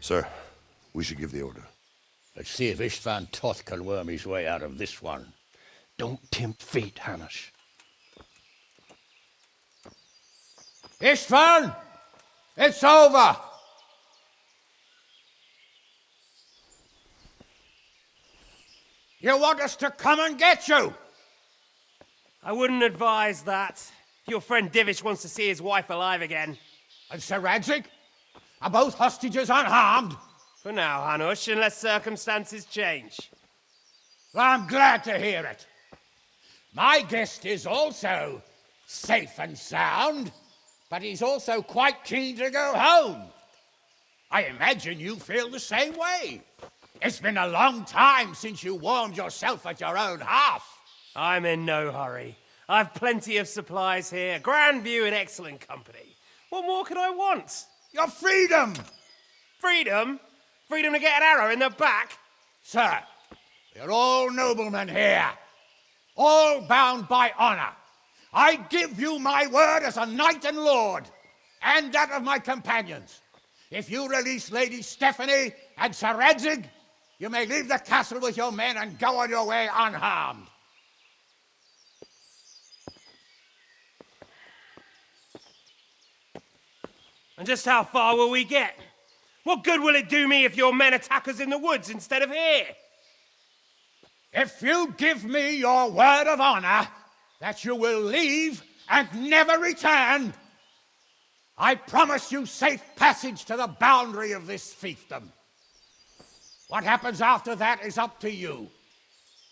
Sir, we should give the order. Let's see if Istvan Toth can worm his way out of this one. Don't tempt fate, Hanush. Istvan! It's over! You want us to come and get you? I wouldn't advise that. Your friend Divish wants to see his wife alive again. And Sir Radzik? Are both hostages unharmed? For now, Hanush, unless circumstances change. Well, I'm glad to hear it. My guest is also safe and sound, but he's also quite keen to go home. I imagine you feel the same way. It's been a long time since you warmed yourself at your own hearth. I'm in no hurry. I've plenty of supplies here, grand view and excellent company. What more could I want? Your freedom! Freedom? Freedom to get an arrow in the back? Sir, we're all noblemen here, all bound by honor. I give you my word as a knight and lord, and that of my companions. If you release Lady Stephanie and Sir Radzig, you may leave the castle with your men and go on your way unharmed. And just how far will we get? What good will it do me if your men attack us in the woods instead of here? If you give me your word of honor that you will leave and never return, I promise you safe passage to the boundary of this fiefdom. What happens after that is up to you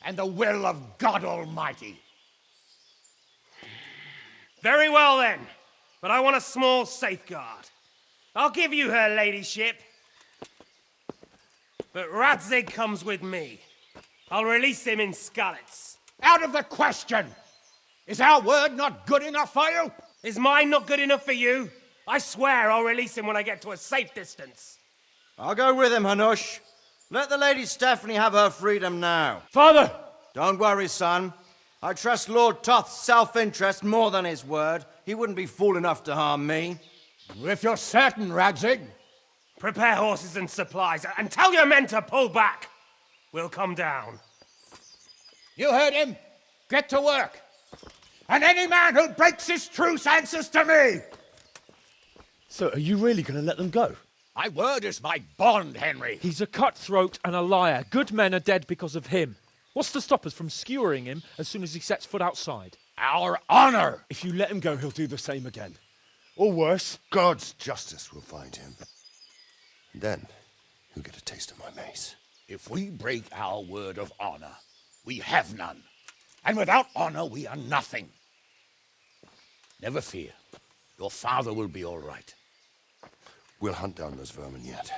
and the will of God Almighty. Very well then, but I want a small safeguard. I'll give you her ladyship, but Radzig comes with me. I'll release him in Skalitz. Out of the question! Is our word not good enough for you? Is mine not good enough for you? I swear I'll release him when I get to a safe distance. I'll go with him, Hanush. Let the Lady Stephanie have her freedom now. Father! Don't worry, son. I trust Lord Toth's self-interest more than his word. He wouldn't be fool enough to harm me. If you're certain, Radzig. Prepare horses and supplies, and tell your men to pull back. We'll come down. You heard him. Get to work. And any man who breaks his truce answers to me. So, are you really going to let them go? My word is my bond, Henry. He's a cutthroat and a liar. Good men are dead because of him. What's to stop us from skewering him as soon as he sets foot outside? Our honor! If you let him go, he'll do the same again. Or worse. God's justice will find him. And then, he'll get a taste of my mace. If we break our word of honor, we have none. And without honor, we are nothing. Never fear. Your father will be all right. We'll hunt down those vermin yet.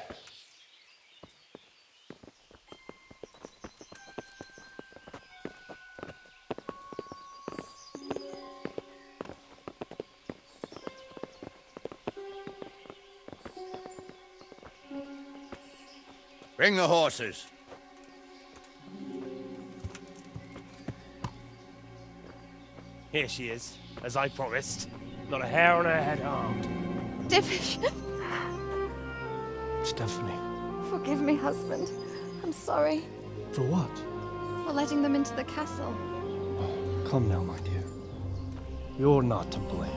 Bring the horses. Here she is, as I promised. Not a hair on her head harmed. Divish! Stephanie. Forgive me, husband. I'm sorry For what? for letting them into the castle. Come now, my dear. You're not to blame.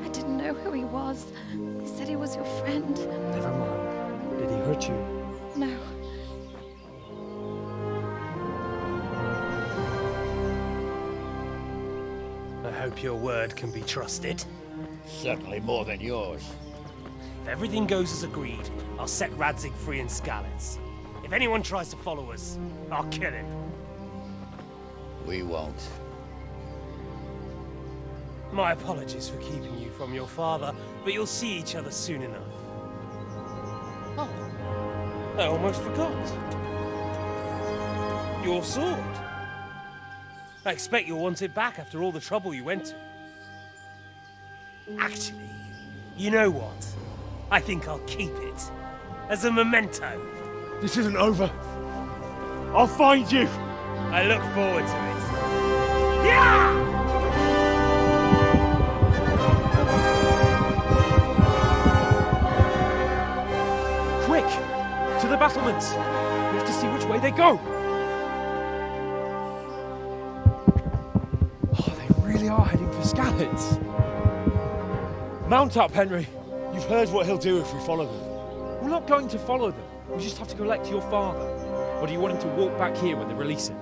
I didn't know who he was. They said he was your friend. Never mind. Did he hurt you? No. I hope your word can be trusted. Certainly more than yours. If everything goes as agreed, I'll set Radzig free in Skalitz. If anyone tries to follow us, I'll kill him. We won't. My apologies for keeping you from your father, but you'll see each other soon enough. Oh, I almost forgot. Your sword. I expect you'll want it back after all the trouble you went to. Actually, you know what? I think I'll keep it. As a memento. This isn't over. I'll find you. I look forward to it. Yeah! Quick! To the battlements! We have to see which way they go! Oh, they really are heading for Skalitz. Mount up, Henry. You've heard what he'll do if we follow them. We're not going to follow them. We just have to collect your father. Or do you want him to walk back here when they release him?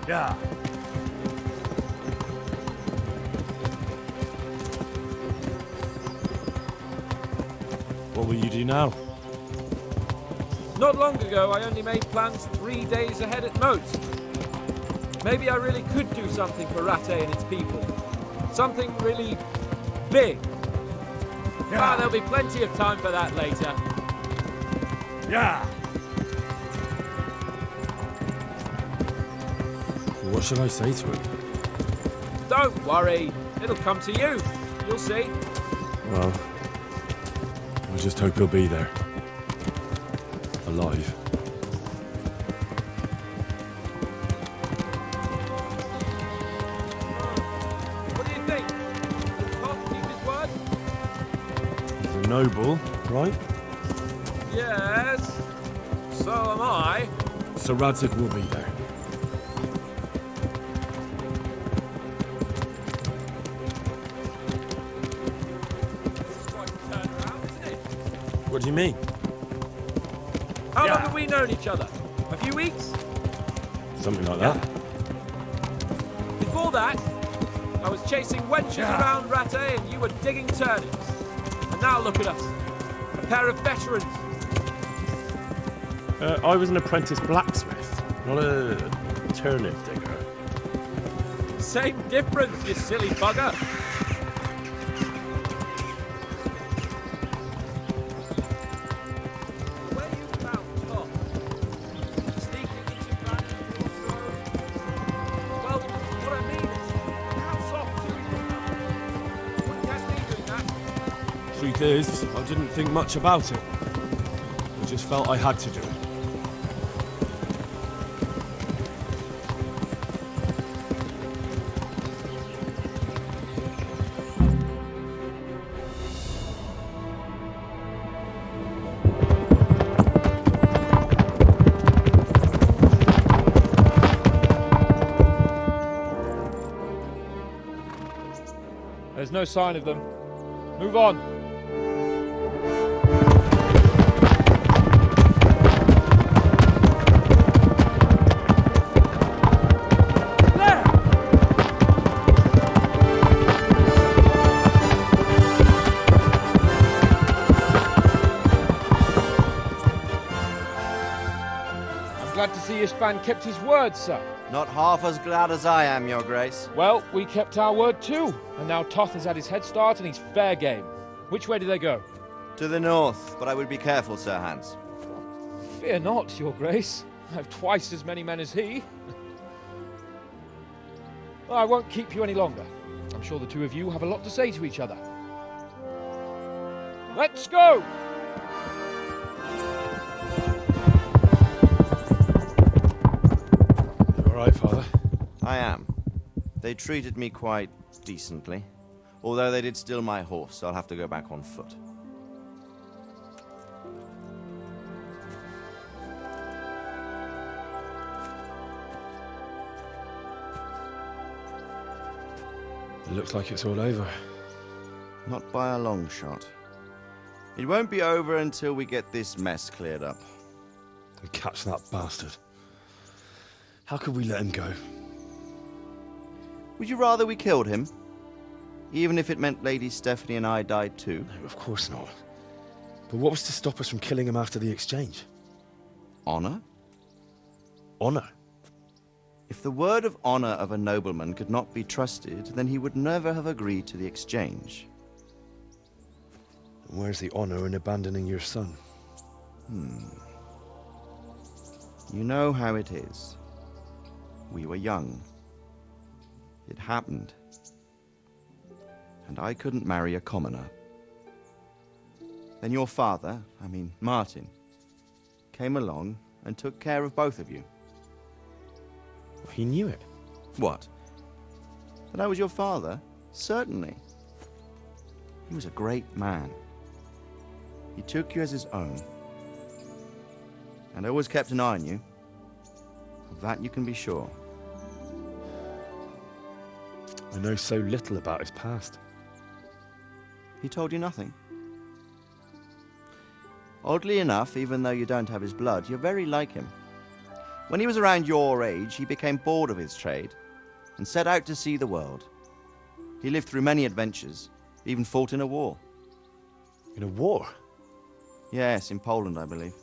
Yeah. What will you do now? Not long ago, I only made plans 3 days ahead at most. Maybe I really could do something for Rattay and its people. Something really big. Ah, there'll be plenty of time for that later. Yeah. What should I say to him? Don't worry. It'll come to you. You'll see. Well, I just hope he'll be there. Alive. What do you think? Does Toth keep his word? He's a noble, right? Yes. So am I. So Radzig will be there. What do you mean? How long have we known each other? A few weeks? Something like that. Before that, I was chasing wenches around Rattay and you were digging turnips. And now look at us. A pair of veterans. I was an apprentice blacksmith, not a turnip digger. Same difference, you silly bugger. Truth is, I didn't think much about it. I just felt I had to do it. There's no sign of them. Move on. Glad to see Ishban kept his word, sir. Not half as glad as I am, Your Grace. Well, we kept our word too, and now Toth has had his head start and he's fair game. Which way do they go? To the north, but I would be careful, Sir Hans. Fear not, Your Grace. I have twice as many men as he. I won't keep you any longer. I'm sure the two of you have a lot to say to each other. Let's go! You all right, Father? I am. They treated me quite decently. Although they did steal my horse, so I'll have to go back on foot. It looks like it's all over. Not by a long shot. It won't be over until we get this mess cleared up. And catch that bastard. How could we let him go? Would you rather we killed him? Even if it meant Lady Stephanie and I died too? No, of course not. But what was to stop us from killing him after the exchange? Honor? Honor? If the word of honor of a nobleman could not be trusted, then he would never have agreed to the exchange. And where's the honor in abandoning your son? You know how it is. We were young. It happened. And I couldn't marry a commoner. Then your father, Martin, came along and took care of both of you. He knew it. What? That I was your father? Certainly. He was a great man. He took you as his own. And always kept an eye on you. Of that you can be sure. I know so little about his past. He told you nothing? Oddly enough, even though you don't have his blood, you're very like him. When he was around your age, he became bored of his trade and set out to see the world. He lived through many adventures, even fought in a war. In a war? Yes, in Poland, I believe.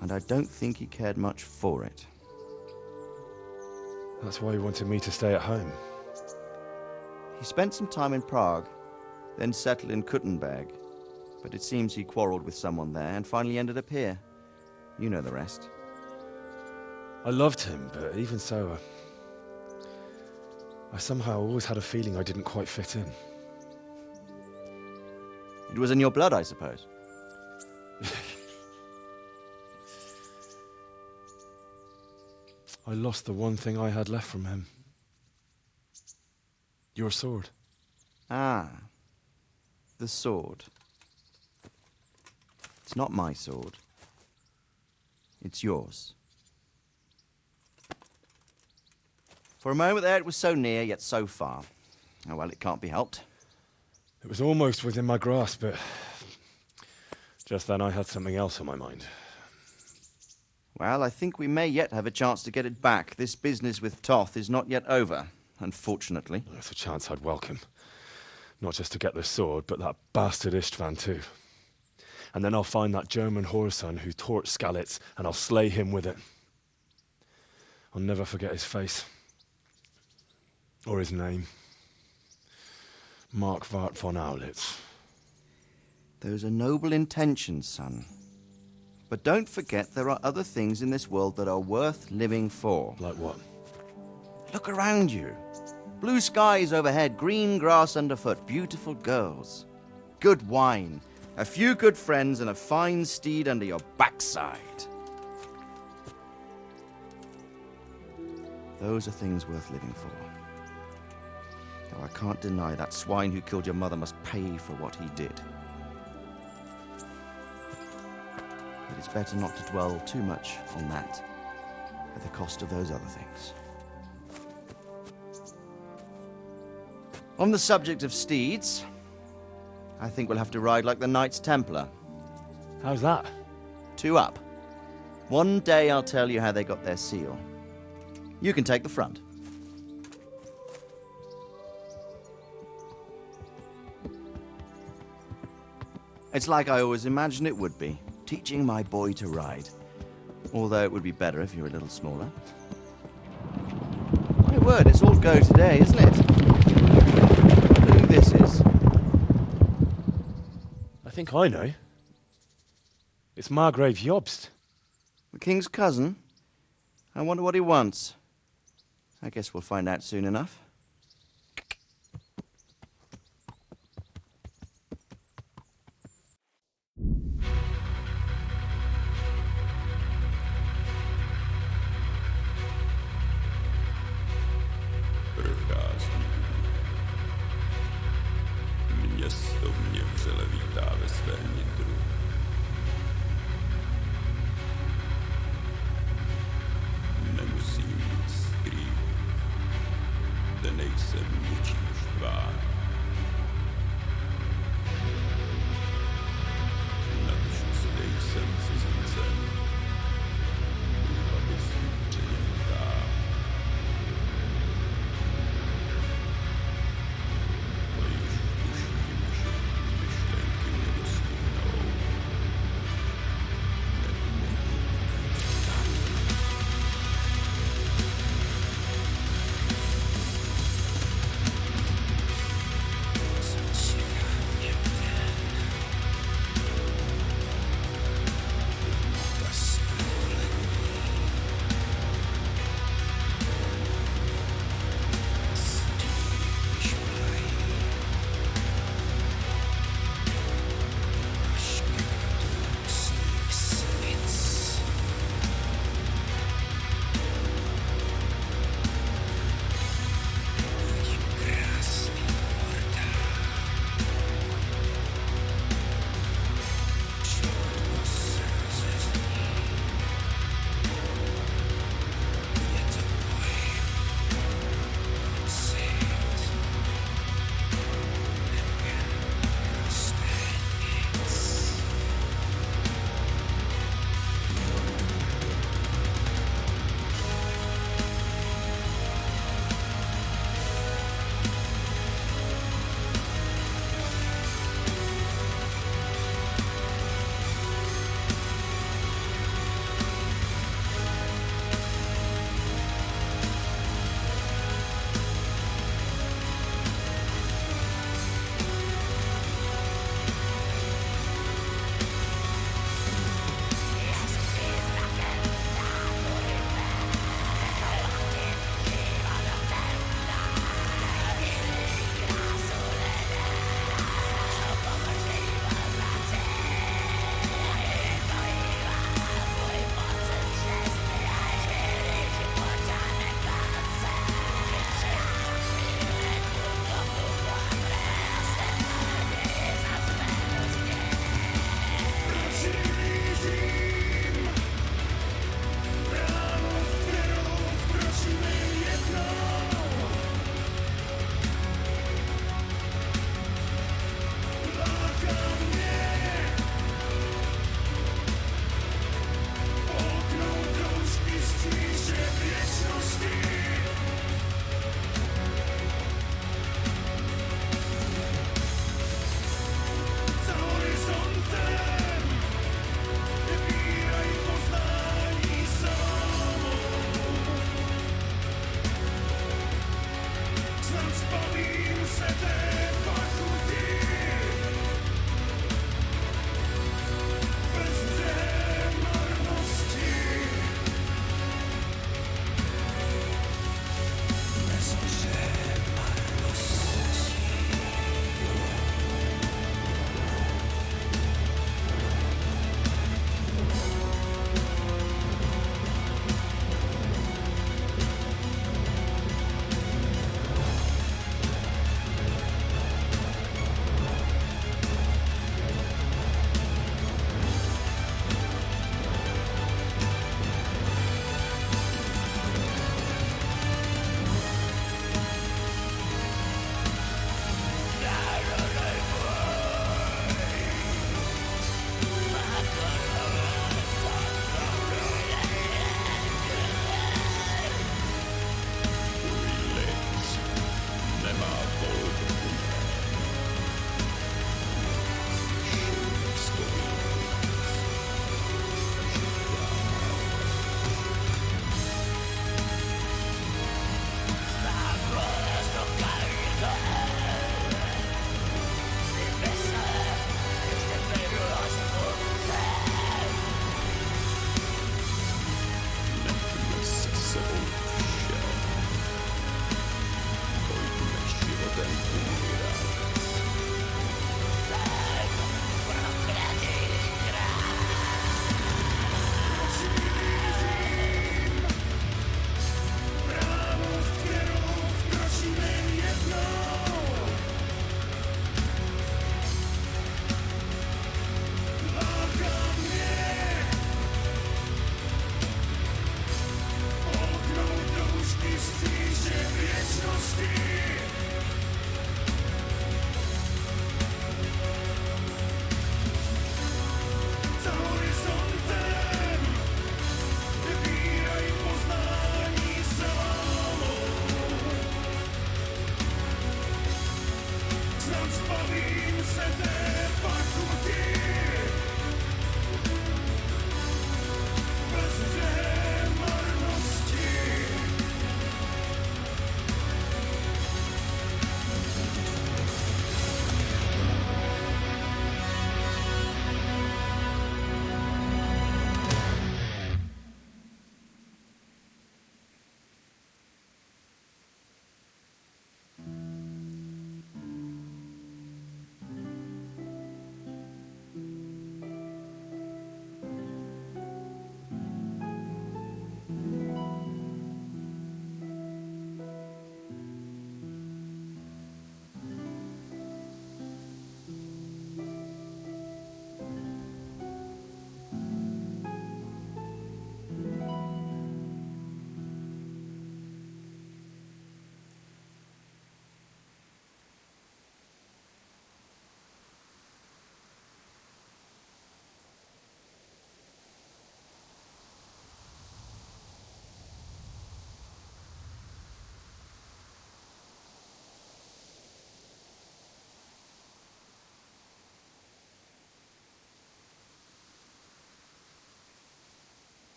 And I don't think he cared much for it. That's why he wanted me to stay at home. He spent some time in Prague, then settled in Kuttenberg. But it seems he quarreled with someone there and finally ended up here. You know the rest. I loved him, but even so, I somehow always had a feeling I didn't quite fit in. It was in your blood, I suppose. I lost the one thing I had left from him. Your sword. Ah, the sword. It's not my sword. It's yours. For a moment there, it was so near, yet so far. Oh, well, it can't be helped. It was almost within my grasp, but just then I had something else on my mind. Well, I think we may yet have a chance to get it back. This business with Toth is not yet over, unfortunately. That's a chance I'd welcome. Not just to get the sword, but that bastard Istvan too. And then I'll find that German whoreson who torched Skalitz, and I'll slay him with it. I'll never forget his face. Or his name. Marquardt von Aulitz. Those are noble intentions, son. But don't forget there are other things in this world that are worth living for. Like what? Look around you. Blue skies overhead, green grass underfoot, beautiful girls. Good wine, a few good friends, and a fine steed under your backside. Those are things worth living for. Though I can't deny that swine who killed your mother must pay for what he did. But it's better not to dwell too much on that at the cost of those other things. On the subject of steeds, I think we'll have to ride like the Knights Templar. How's that? 2 up. One day I'll tell you how they got their seal. You can take the front. It's like I always imagined it would be, teaching my boy to ride. Although it would be better if you were a little smaller. My word, it's all go today, isn't it? I wonder who this is. I think I know. It's Margrave Jobst. The king's cousin? I wonder what he wants. I guess we'll find out soon enough. Město mě vřele vítá ve svém nitru. Nemusím nic skrývat.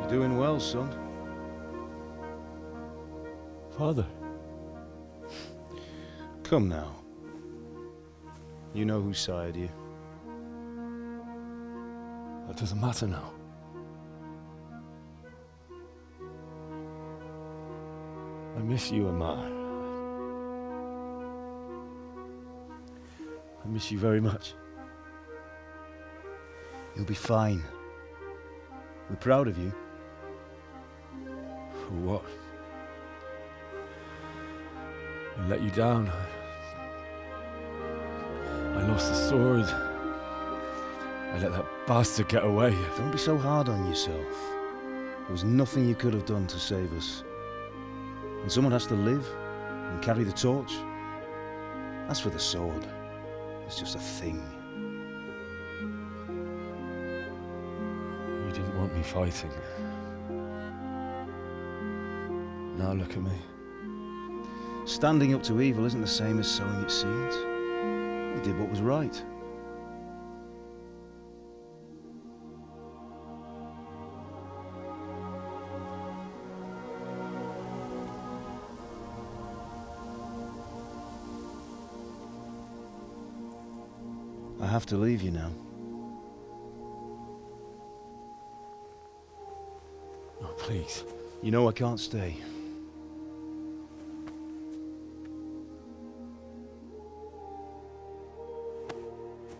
Doing well, son. Father. Come now. You know who sired you. That doesn't matter now. I miss you, Amar. I miss you very much. You'll be fine. We're proud of you. For what? I let you down. I lost the sword. I let that bastard get away. Don't be so hard on yourself. There was nothing you could have done to save us. And someone has to live and carry the torch. As for the sword, it's just a thing. You didn't want me fighting. Now look at me. Standing up to evil isn't the same as sowing its seeds. You did what was right. I have to leave you now. Oh, please. You know I can't stay.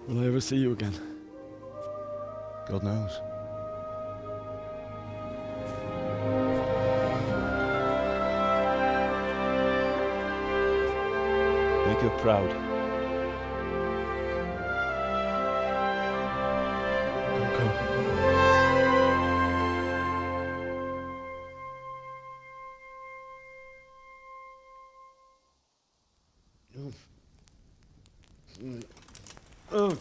Will I ever see you again? God knows. Make her proud. Don't go. Oh,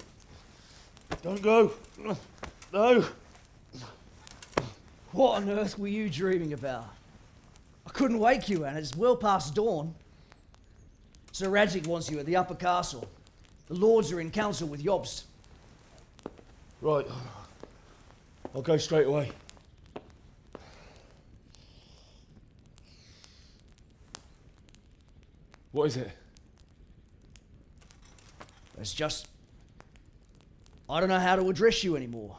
don't go. No. What on earth were you dreaming about? I couldn't wake you, and it's well past dawn. Sir Radzig wants you at the upper castle. The lords are in council with Jobst. Right. I'll go straight away. What is it? It's just... I don't know how to address you anymore.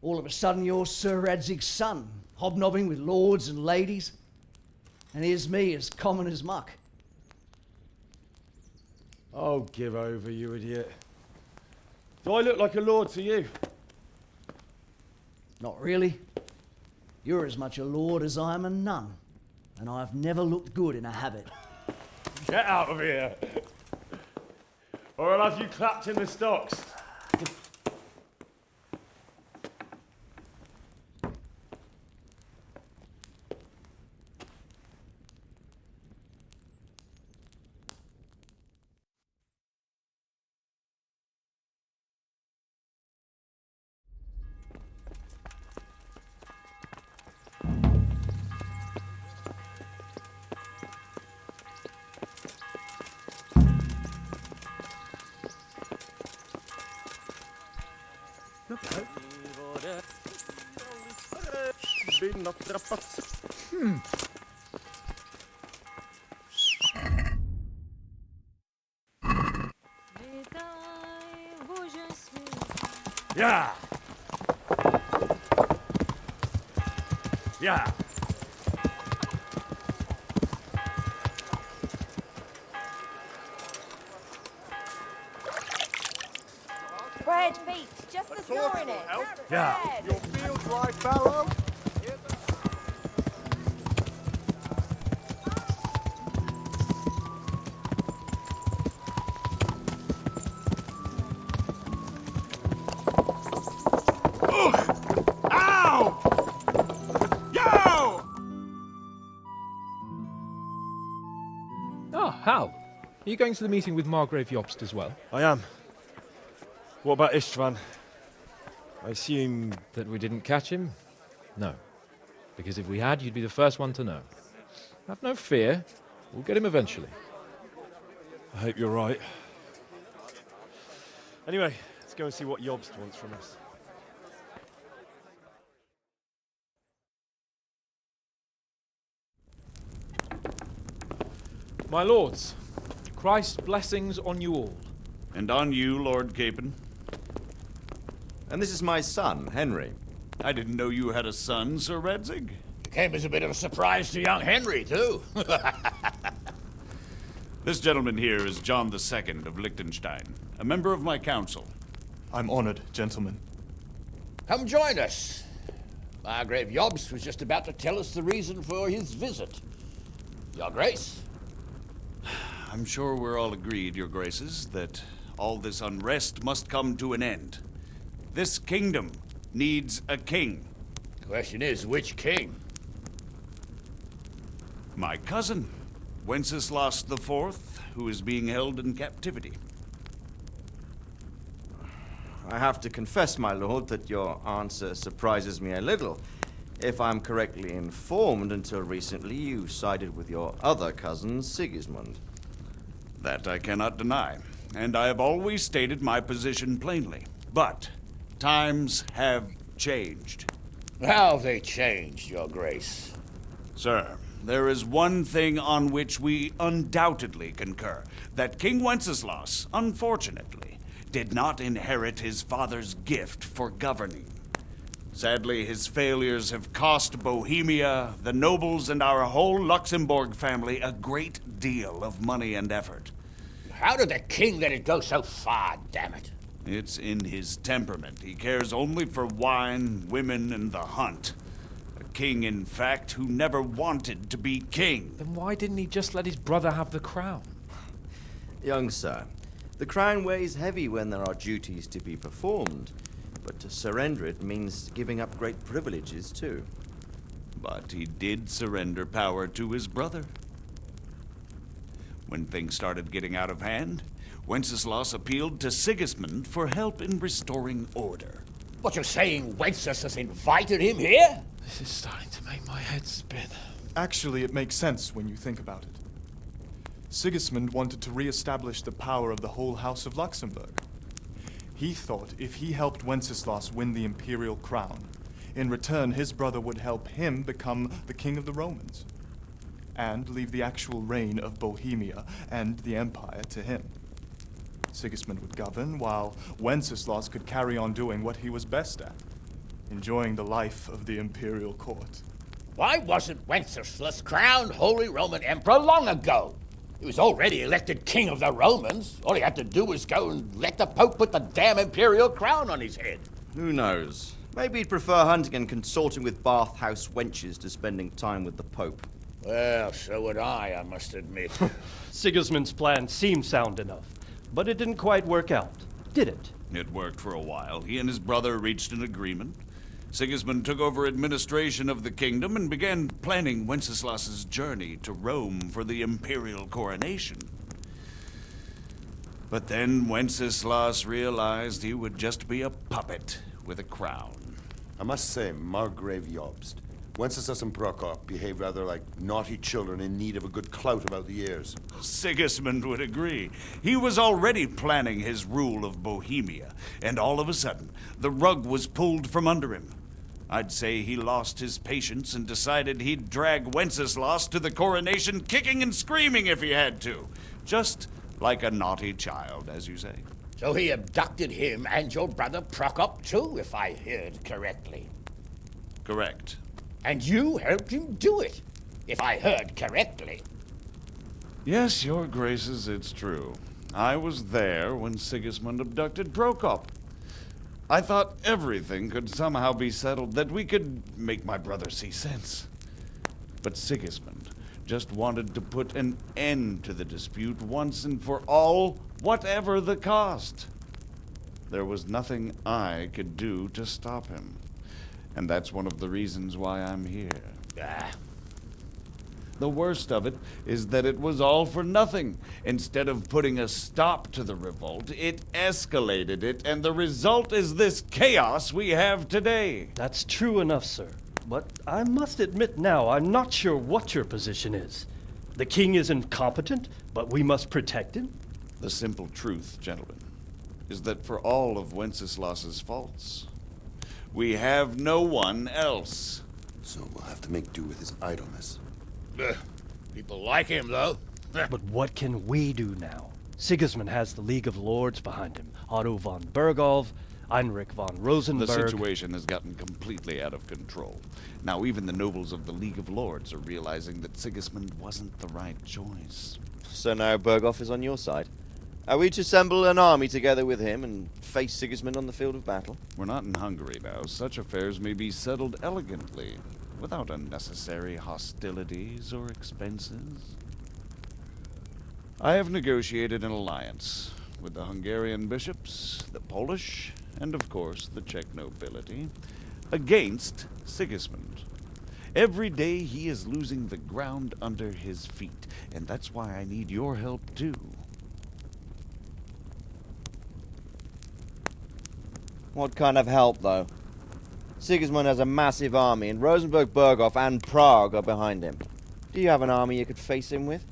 All of a sudden you're Sir Radzig's son, hobnobbing with lords and ladies. And here's me, as common as muck. Oh, give over, you idiot. Do I look like a lord to you? Not really. You're as much a lord as I am a nun. And I've never looked good in a habit. Get out of here! Or I'll have you clapped in the stocks. Yeah. Yeah. Bread, meat, just the snow in it. Yeah. Your fields like fallow? Hal, are you going to the meeting with Margrave Jobst as well? I am. What about Istvan? I assume... That we didn't catch him? No. Because if we had, you'd be the first one to know. Have no fear. We'll get him eventually. I hope you're right. Anyway, let's go and see what Jobst wants from us. My lords, Christ's blessings on you all. And on you, Lord Capon. And this is my son, Henry. I didn't know you had a son, Sir Redzig. It came as a bit of a surprise to young Henry, too. This gentleman here is John II of Liechtenstein, a member of my council. I'm honored, gentlemen. Come join us. Margrave Jobst was just about to tell us the reason for his visit. Your Grace? I'm sure we're all agreed, Your Graces, that all this unrest must come to an end. This kingdom needs a king. The question is, which king? My cousin, Wenceslas IV, who is being held in captivity. I have to confess, my lord, that your answer surprises me a little. If I'm correctly informed, until recently you sided with your other cousin, Sigismund. That I cannot deny, and I have always stated my position plainly. But times have changed. How have they changed, Your Grace? Sir, there is one thing on which we undoubtedly concur, that King Wenceslas, unfortunately, did not inherit his father's gift for governing. Sadly, his failures have cost Bohemia, the nobles, and our whole Luxembourg family a great deal of money and effort. How did the king let it go so far, damn it? It's in his temperament. He cares only for wine, women, and the hunt. A king, in fact, who never wanted to be king. Then why didn't he just let his brother have the crown? Young sir, the crown weighs heavy when there are duties to be performed, but to surrender it means giving up great privileges too. But he did surrender power to his brother. When things started getting out of hand, Wenceslas appealed to Sigismund for help in restoring order. What, you're saying Wenceslas has invited him here? This is starting to make my head spin. Actually, it makes sense when you think about it. Sigismund wanted to re-establish the power of the whole House of Luxembourg. He thought if he helped Wenceslas win the imperial crown, in return his brother would help him become the king of the Romans, and leave the actual reign of Bohemia and the empire to him. Sigismund would govern, while Wenceslas could carry on doing what he was best at, enjoying the life of the imperial court. Why wasn't Wenceslas crowned Holy Roman Emperor long ago? He was already elected king of the Romans. All he had to do was go and let the Pope put the damn imperial crown on his head. Who knows? Maybe he'd prefer hunting and consorting with bathhouse wenches to spending time with the Pope. Well, so would I must admit. Sigismund's plan seemed sound enough, but it didn't quite work out, did it? It worked for a while. He and his brother reached an agreement. Sigismund took over administration of the kingdom and began planning Wenceslas's journey to Rome for the imperial coronation. But then Wenceslas realized he would just be a puppet with a crown. I must say, Margrave Jobst, Wenceslas and Prokop behave rather like naughty children in need of a good clout about the ears. Sigismund would agree. He was already planning his rule of Bohemia, and all of a sudden, the rug was pulled from under him. I'd say he lost his patience and decided he'd drag Wenceslas to the coronation kicking and screaming if he had to. Just like a naughty child, as you say. So he abducted him and your brother Prokop too, if I heard correctly. Correct. And you helped him do it, if I heard correctly. Yes, your graces, it's true. I was there when Sigismund abducted Prokop. I thought everything could somehow be settled, that we could make my brother see sense. But Sigismund just wanted to put an end to the dispute once and for all, whatever the cost. There was nothing I could do to stop him. And that's one of the reasons why I'm here. The worst of it is that it was all for nothing. Instead of putting a stop to the revolt, it escalated it, and the result is this chaos we have today. That's true enough, sir. But I must admit now, I'm not sure what your position is. The king is incompetent, but we must protect him? The simple truth, gentlemen, is that for all of Wenceslas's faults, we have no one else. So we'll have to make do with his idleness. People like him, though. But what can we do now? Sigismund has the League of Lords behind him. Otto von Berghoff, Heinrich von Rosenberg. The situation has gotten completely out of control. Now even the nobles of the League of Lords are realizing that Sigismund wasn't the right choice. So now Berghoff is on your side. Are we to assemble an army together with him and face Sigismund on the field of battle? We're not in Hungary now. Such affairs may be settled elegantly, without unnecessary hostilities or expenses. I have negotiated an alliance with the Hungarian bishops, the Polish, and of course the Czech nobility, against Sigismund. Every day he is losing the ground under his feet, and that's why I need your help too. What kind of help, though? Sigismund has a massive army, and Rosenberg, Berghoff, and Prague are behind him. Do you have an army you could face him with?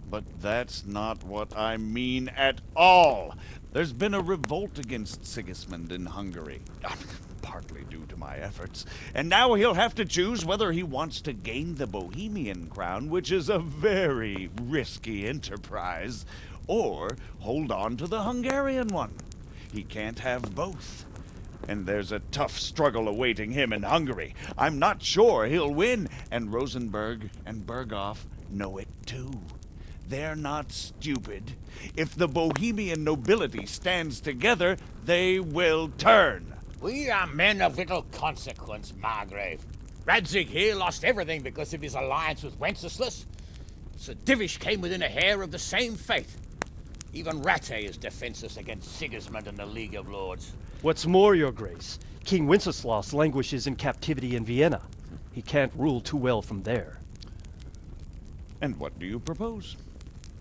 But that's not what I mean at all. There's been a revolt against Sigismund in Hungary, partly due to my efforts, and now he'll have to choose whether he wants to gain the Bohemian crown, which is a very risky enterprise, or hold on to the Hungarian one. He can't have both. And there's a tough struggle awaiting him in Hungary. I'm not sure he'll win, and Rosenberg and Berghoff know it too. They're not stupid. If the Bohemian nobility stands together, they will turn. We are men of little consequence, Margrave. Radzig here lost everything because of his alliance with Wenceslas. Sir Divish came within a hair of the same fate. Even Rattay is defenseless against Sigismund and the League of Lords. What's more, Your Grace, King Wenceslas languishes in captivity in Vienna. He can't rule too well from there. And what do you propose?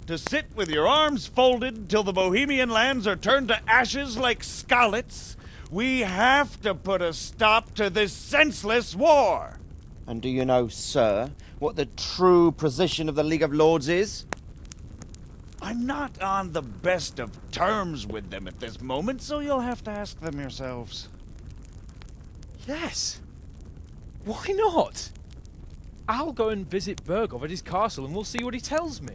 To sit with your arms folded till the Bohemian lands are turned to ashes like Skalitz? We have to put a stop to this senseless war! And do you know, sir, what the true position of the League of Lords is? I'm not on the best of terms with them at this moment, so you'll have to ask them yourselves. Yes. Why not? I'll go and visit Berghoff at his castle and we'll see what he tells me.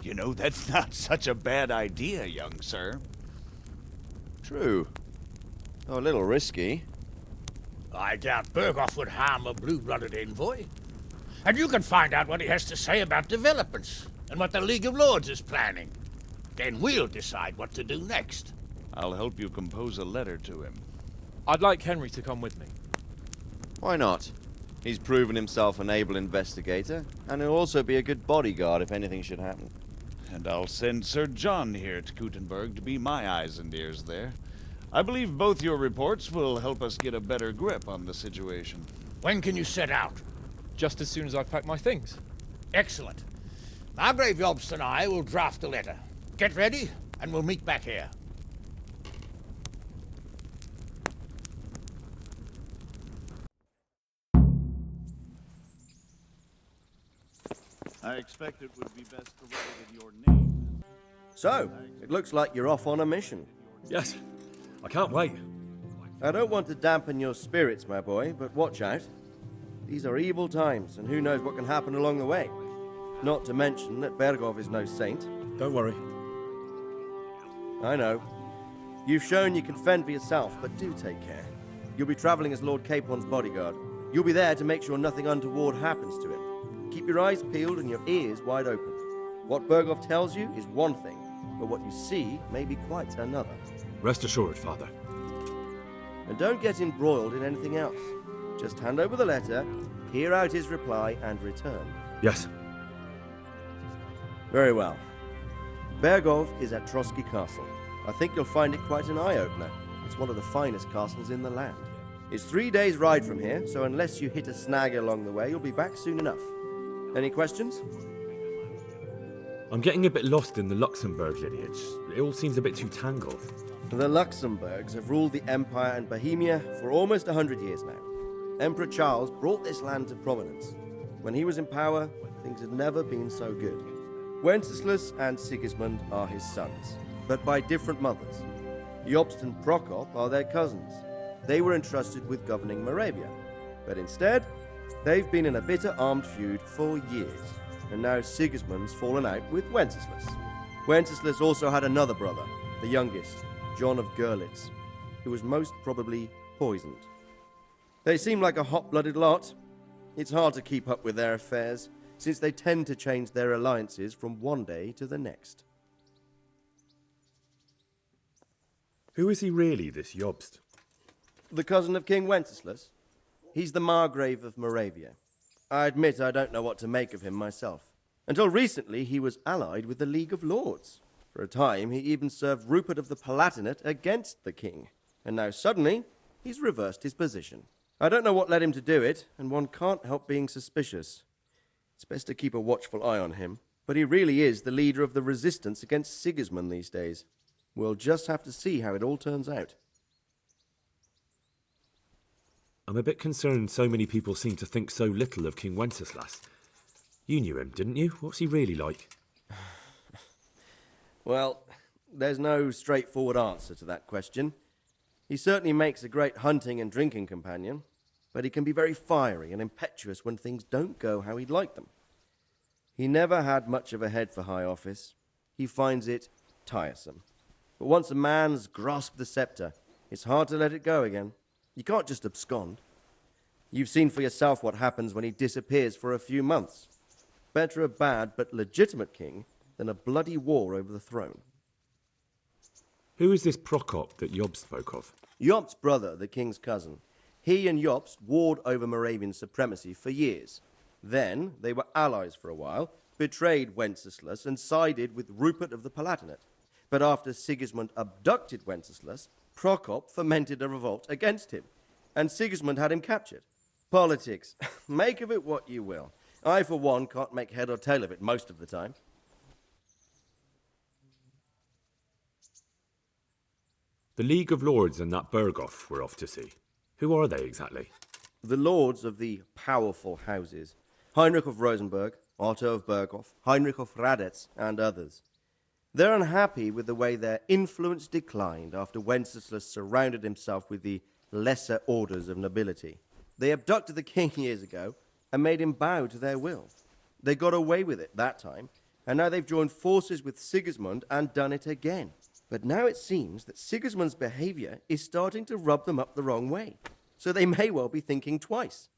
You know, that's not such a bad idea, young sir. True. Though a little risky. I doubt Berghoff would harm a blue-blooded envoy. And you can find out what he has to say about developments and what the League of Lords is planning. Then we'll decide what to do next. I'll help you compose a letter to him. I'd like Henry to come with me. Why not? He's proven himself an able investigator, and he'll also be a good bodyguard if anything should happen. And I'll send Sir John here to Kuttenberg to be my eyes and ears there. I believe both your reports will help us get a better grip on the situation. When can you set out? Just as soon as I've packed my things. Excellent. Margrave Jobst and I will draft a letter. Get ready, and we'll meet back here. I expect it would be best to write it in your name. So, it looks like you're off on a mission. Yes, I can't wait. I don't want to dampen your spirits, my boy, but watch out. These are evil times, and who knows what can happen along the way. Not to mention that Berghoff is no saint. Don't worry. I know. You've shown you can fend for yourself, but do take care. You'll be traveling as Lord Capon's bodyguard. You'll be there to make sure nothing untoward happens to him. Keep your eyes peeled and your ears wide open. What Berghoff tells you is one thing, but what you see may be quite another. Rest assured, Father. And don't get embroiled in anything else. Just hand over the letter, hear out his reply, and return. Yes. Very well. Berghoff is at Trotsky Castle. I think you'll find it quite an eye-opener. It's one of the finest castles in the land. It's 3 days' ride from here, so unless you hit a snag along the way, you'll be back soon enough. Any questions? I'm getting a bit lost in the Luxembourg lineage. It all seems a bit too tangled. The Luxembourgs have ruled the Empire and Bohemia for almost 100 years now. Emperor Charles brought this land to prominence. When he was in power, things had never been so good. Wenceslas and Sigismund are his sons, but by different mothers. Jobst and Prokop are their cousins. They were entrusted with governing Moravia, but instead, They've been in a bitter armed feud for years, and now Sigismund's fallen out with Wenceslas. Wenceslas also had another brother, the youngest, John of Görlitz, who was most probably poisoned. They seem like a hot-blooded lot. It's hard to keep up with their affairs, since they tend to change their alliances from one day to the next. Who is he really, this Jobst? The cousin of King Wenceslas. He's the Margrave of Moravia. I admit I don't know what to make of him myself. Until recently, he was allied with the League of Lords. For a time, he even served Rupert of the Palatinate against the king. And now suddenly, he's reversed his position. I don't know what led him to do it, and one can't help being suspicious. It's best to keep a watchful eye on him, but he really is the leader of the resistance against Sigismund these days. We'll just have to see how it all turns out. I'm a bit concerned so many people seem to think so little of King Wenceslas. You knew him, didn't you? What's he really like? Well, there's no straightforward answer to that question. He certainly makes a great hunting and drinking companion, but he can be very fiery and impetuous when things don't go how he'd like them. He never had much of a head for high office. He finds it tiresome. But once a man's grasped the scepter, it's hard to let it go again. You can't just abscond. You've seen for yourself what happens when he disappears for a few months. Better a bad but legitimate king than a bloody war over the throne. Who is this Prokop that Job spoke of? Jobst's brother, the king's cousin. He and Jobst warred over Moravian supremacy for years. Then they were allies for a while, betrayed Wenceslas and sided with Rupert of the Palatinate. But after Sigismund abducted Wenceslas, Prokop fomented a revolt against him, and Sigismund had him captured. Politics. Make of it what you will. I, for one, can't make head or tail of it most of the time. The League of Lords and that Berghoff we're off to see. Who are they exactly? The lords of the powerful houses. Heinrich of Rosenberg, Otto of Berghoff, Heinrich of Radetz, and others. They're unhappy with the way their influence declined after Wenceslas surrounded himself with the lesser orders of nobility. They abducted the king years ago and made him bow to their will. They got away with it that time, and now they've joined forces with Sigismund and done it again. But now it seems that Sigismund's behavior is starting to rub them up the wrong way, so they may well be thinking twice.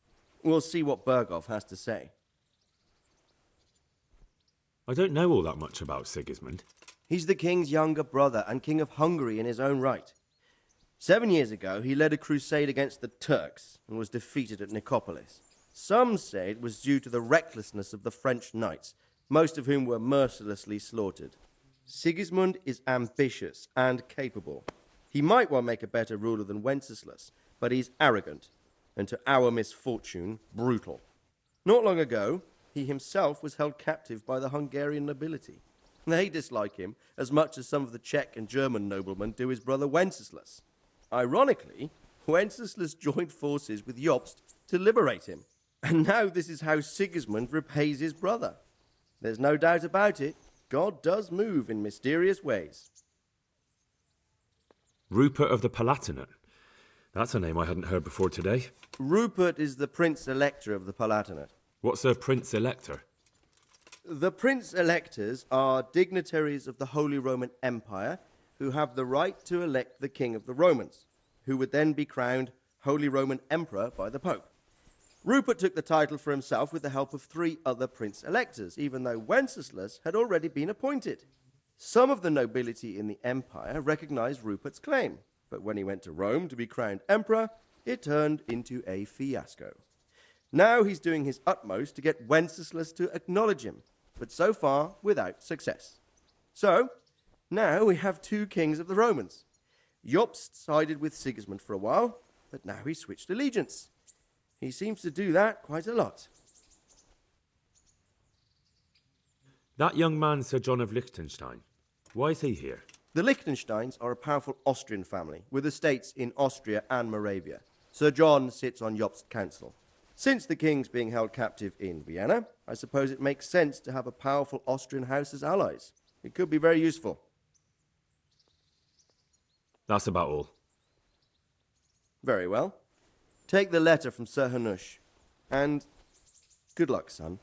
We'll see what Berghoff has to say. I don't know all that much about Sigismund. He's the king's younger brother and king of Hungary in his own right. 7 years ago, he led a crusade against the Turks and was defeated at Nicopolis. Some say it was due to the recklessness of the French knights, most of whom were mercilessly slaughtered. Sigismund is ambitious and capable. He might well make a better ruler than Wenceslas, but he's arrogant, and to our misfortune, brutal. Not long ago, he himself was held captive by the Hungarian nobility. They dislike him as much as some of the Czech and German noblemen do his brother Wenceslas. Ironically, Wenceslas joined forces with Jobst to liberate him. And now this is how Sigismund repays his brother. There's no doubt about it. God does move in mysterious ways. Rupert of the Palatinate. That's a name I hadn't heard before today. Rupert is the Prince Elector of the Palatinate. What's a Prince Elector? The Prince Electors are dignitaries of the Holy Roman Empire who have the right to elect the King of the Romans, who would then be crowned Holy Roman Emperor by the Pope. Rupert took the title for himself with the help of 3 other Prince Electors, even though Wenceslas had already been appointed. Some of the nobility in the empire recognized Rupert's claim, but when he went to Rome to be crowned emperor, it turned into a fiasco. Now he's doing his utmost to get Wenceslas to acknowledge him, but so far without success. So, now we have 2 kings of the Romans. Jobst sided with Sigismund for a while, but now he's switched allegiance. He seems to do that quite a lot. That young man, Sir John of Liechtenstein. Why is he here? The Liechtensteins are a powerful Austrian family with estates in Austria and Moravia. Sir John sits on Jobst's council. Since the king's being held captive in Vienna, I suppose it makes sense to have a powerful Austrian house as allies. It could be very useful. That's about all. Very well. Take the letter from Sir Hanush. And good luck, son.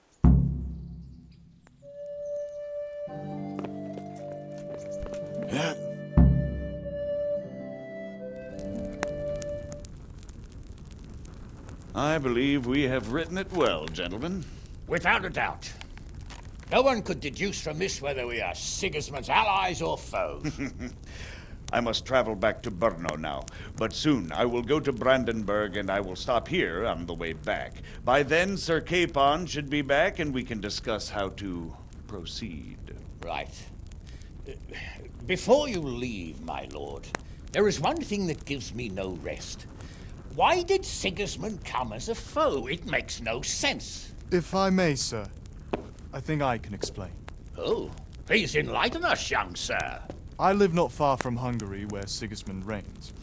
I believe we have written it well, gentlemen. Without a doubt. No one could deduce from this whether we are Sigismund's allies or foes. I must travel back to Brno now, but soon I will go to Brandenburg and I will stop here on the way back. By then, Sir Capon should be back and we can discuss how to proceed. Right. Before you leave, my lord, there is one thing that gives me no rest. Why did Sigismund come as a foe? It makes no sense. If I may, sir, I think I can explain. Oh, please enlighten us, young sir. I live not far from Hungary, where Sigismund reigns.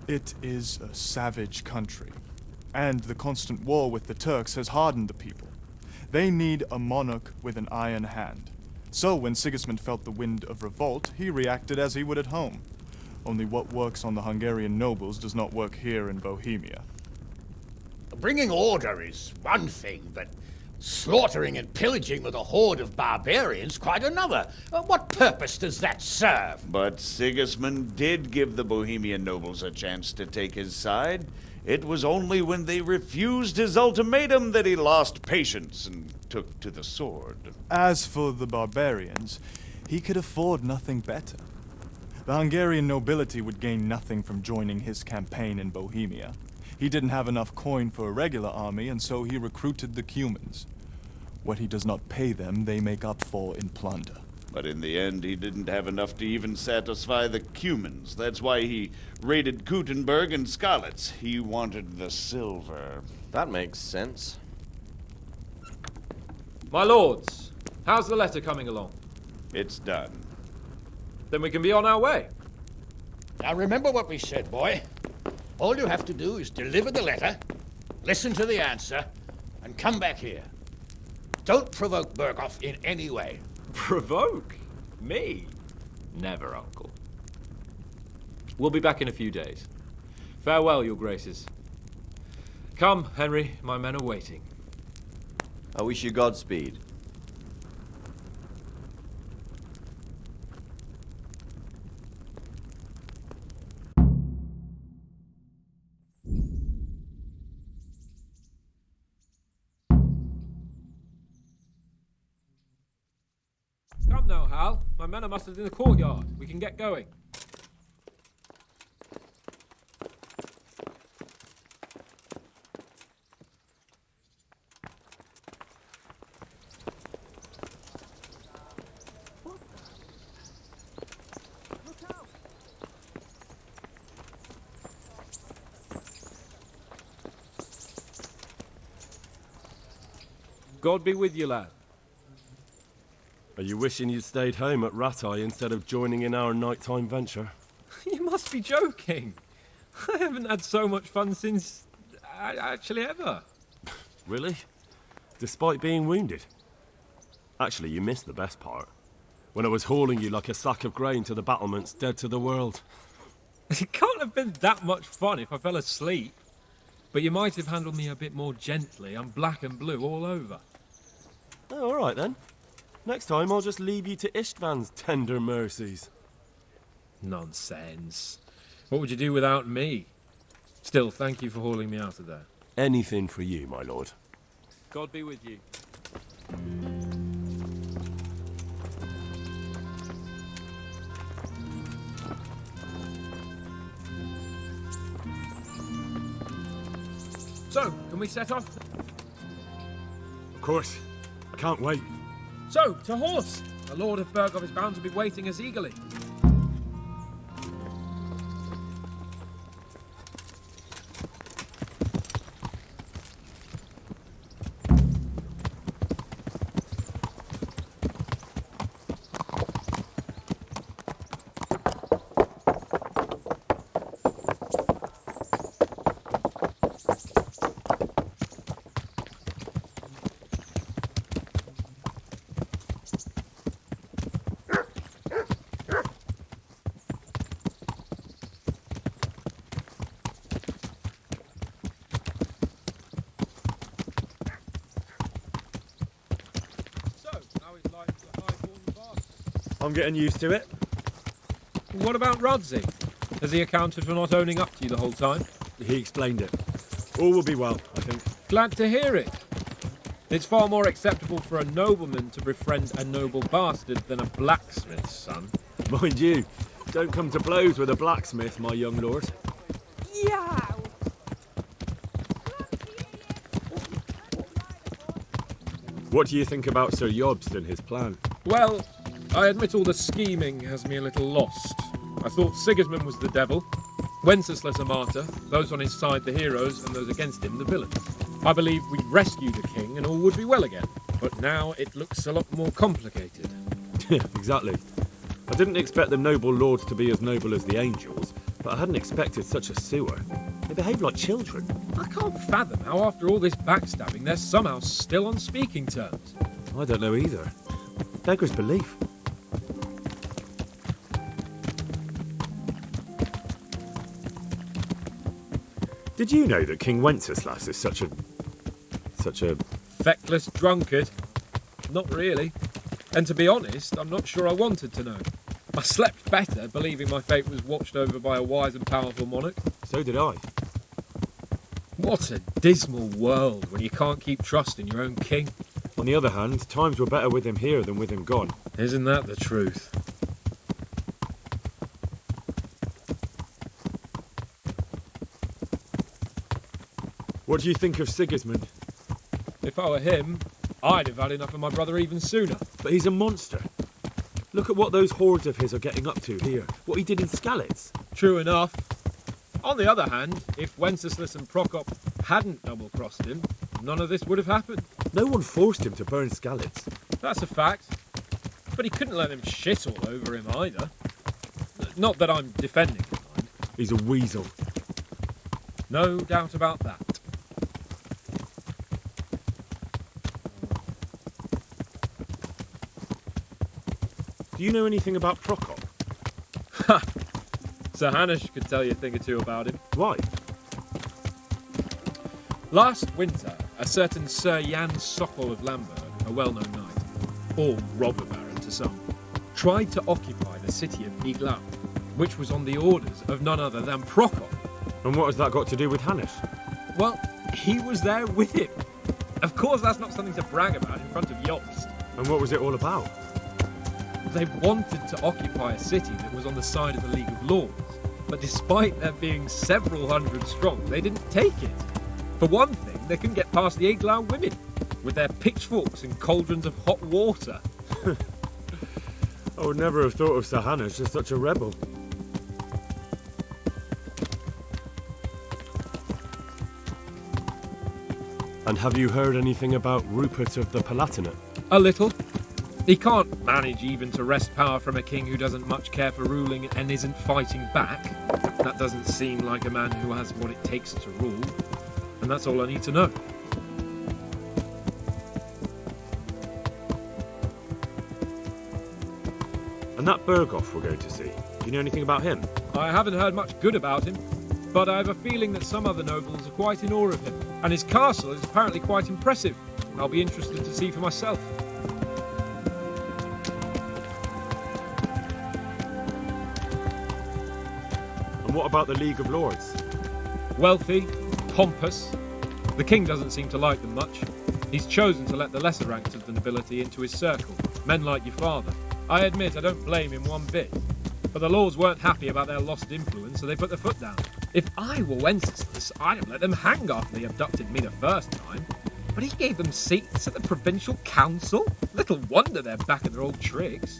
It is a savage country, and the constant war with the Turks has hardened the people. They need a monarch with an iron hand. So when Sigismund felt the wind of revolt, he reacted as he would at home. Only what works on the Hungarian nobles does not work here in Bohemia. Bringing order is one thing, but slaughtering and pillaging with a horde of barbarians quite another. What purpose does that serve? But Sigismund did give the Bohemian nobles a chance to take his side. It was only when they refused his ultimatum that he lost patience and took to the sword. As for the barbarians, he could afford nothing better. The Hungarian nobility would gain nothing from joining his campaign in Bohemia. He didn't have enough coin for a regular army, and so he recruited the Cumans. What he does not pay them, they make up for in plunder. But in the end, he didn't have enough to even satisfy the Cumans. That's why he raided Kuttenberg and Skalitz. He wanted the silver. That makes sense. My lords, how's the letter coming along? It's done. Then we can be on our way. Now remember what we said, boy. All you have to do is deliver the letter, listen to the answer, and come back here. Don't provoke Berghoff in any way. Provoke? Me? Never, Uncle. We'll be back in a few days. Farewell, your graces. Come, Henry, my men are waiting. I wish you Godspeed. Come now, Hal. My men are mustered in the courtyard. We can get going. God be with you, lad. Are you wishing you'd stayed home at Rattay instead of joining in our nighttime venture? You must be joking. I haven't had so much fun since... actually ever. Really? Despite being wounded? Actually, you missed the best part. When I was hauling you like a sack of grain to the battlements dead to the world. It can't have been that much fun if I fell asleep. But you might have handled me a bit more gently. I'm black and blue all over. Oh, all right then. Next time I'll just leave you to Istvan's tender mercies. Nonsense. What would you do without me? Still, thank you for hauling me out of there. Anything for you, my lord. God be with you. So, can we set off? Of course. I can't wait. So, to horse! The Lord of Berghoff is bound to be waiting us eagerly. I'm getting used to it. What about Rodzi? Has he accounted for not owning up to you the whole time? He explained it. All will be well, I think. Glad to hear it. It's far more acceptable for a nobleman to befriend a noble bastard than a blacksmith's son. Mind you, don't come to blows with a blacksmith, my young lord. Yeah. What do you think about Sir Jobst and his plan? Well, I admit all the scheming has me a little lost. I thought Sigismund was the devil, Wenceslas a martyr, those on his side the heroes, and those against him the villains. I believed we'd rescue the king and all would be well again. But now it looks a lot more complicated. Exactly. I didn't expect the noble lords to be as noble as the angels, but I hadn't expected such a sewer. They behave like children. I can't fathom how after all this backstabbing they're somehow still on speaking terms. I don't know either. Beggars belief. Did you know that King Wenceslas is such a... Feckless drunkard? Not really. And to be honest, I'm not sure I wanted to know. I slept better, believing my fate was watched over by a wise and powerful monarch. So did I. What a dismal world when you can't keep trusting your own king. On the other hand, times were better with him here than with him gone. Isn't that the truth? What do you think of Sigismund? If I were him, I'd have had enough of my brother even sooner. But he's a monster. Look at what those hordes of his are getting up to here. What he did in Skalitz. True enough. On the other hand, if Wenceslas and Prokop hadn't double-crossed him, none of this would have happened. No one forced him to burn Skalitz. That's a fact. But he couldn't let them shit all over him either. Not that I'm defending him, mind. He's a weasel. No doubt about that. Do you know anything about Prokop? Ha! Sir Hanush could tell you a thing or two about him. Why? Last winter, a certain Sir Jan Sokol of Lamberg, a well-known knight, or robber baron to some, tried to occupy the city of Iglau, which was on the orders of none other than Prokop. And what has that got to do with Hanush? Well, he was there with him. Of course, that's not something to brag about in front of Jobst. And what was it all about? They wanted to occupy a city that was on the side of the League of Lords, but despite there being several hundred strong, they didn't take it. For one thing, they couldn't get past the Iglau women, with their pitchforks and cauldrons of hot water. I would never have thought of Sir Hanush as such a rebel. And have you heard anything about Rupert of the Palatinate? A little. He can't manage even to wrest power from a king who doesn't much care for ruling and isn't fighting back. That doesn't seem like a man who has what it takes to rule. And that's all I need to know. And that Berghoff we're going to see, do you know anything about him? I haven't heard much good about him, but I have a feeling that some other nobles are quite in awe of him. And his castle is apparently quite impressive. I'll be interested to see for myself. What about the League of Lords? Wealthy, pompous. The king doesn't seem to like them much. He's chosen to let the lesser ranks of the nobility into his circle, men like your father. I admit I don't blame him one bit. But the lords weren't happy about their lost influence, so they put their foot down. If I were Wenceslas, I'd have let them hang after they abducted me the first time. But he gave them seats at the provincial council? Little wonder they're back at their old tricks.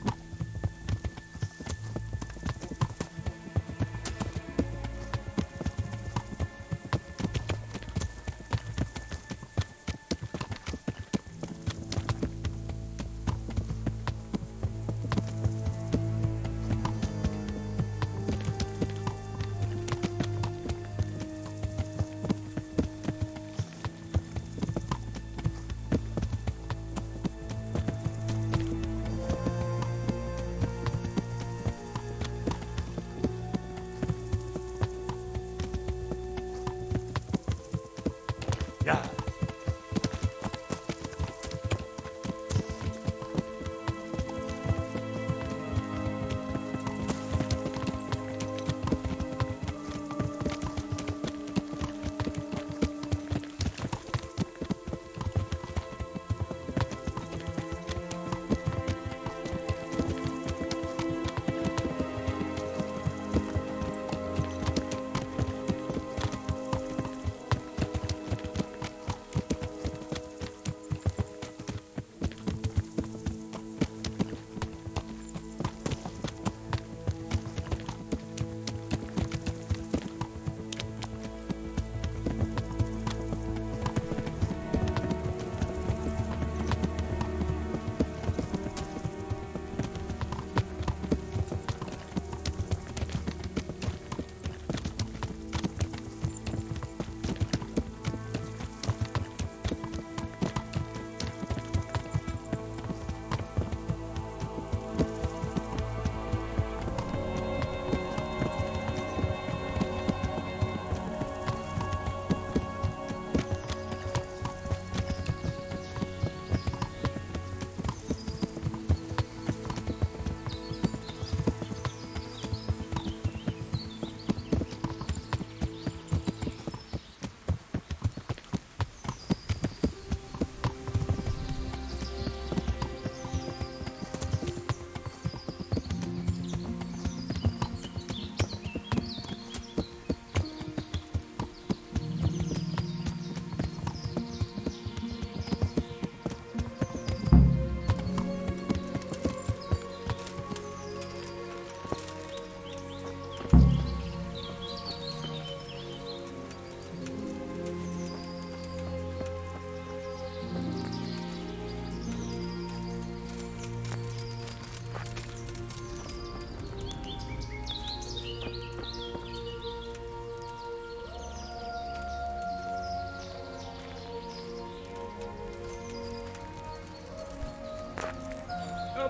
Yeah.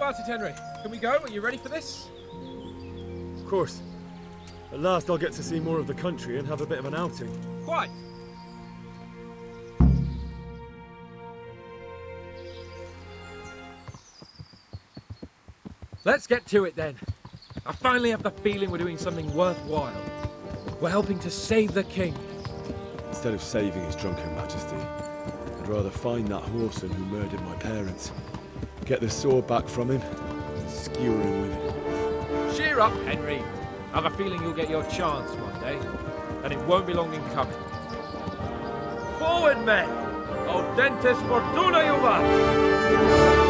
about it, Henry? Can we go? Are you ready for this? Of course. At last I'll get to see more of the country and have a bit of an outing. Quite. Let's get to it then. I finally have the feeling we're doing something worthwhile. We're helping to save the king. Instead of saving his drunken majesty, I'd rather find that whoreson who murdered my parents, get the sword back from him, and skewer him with it. Cheer up, Henry. I have a feeling you'll get your chance one day, and it won't be long in coming. Forward, men! Audentes fortuna juvat!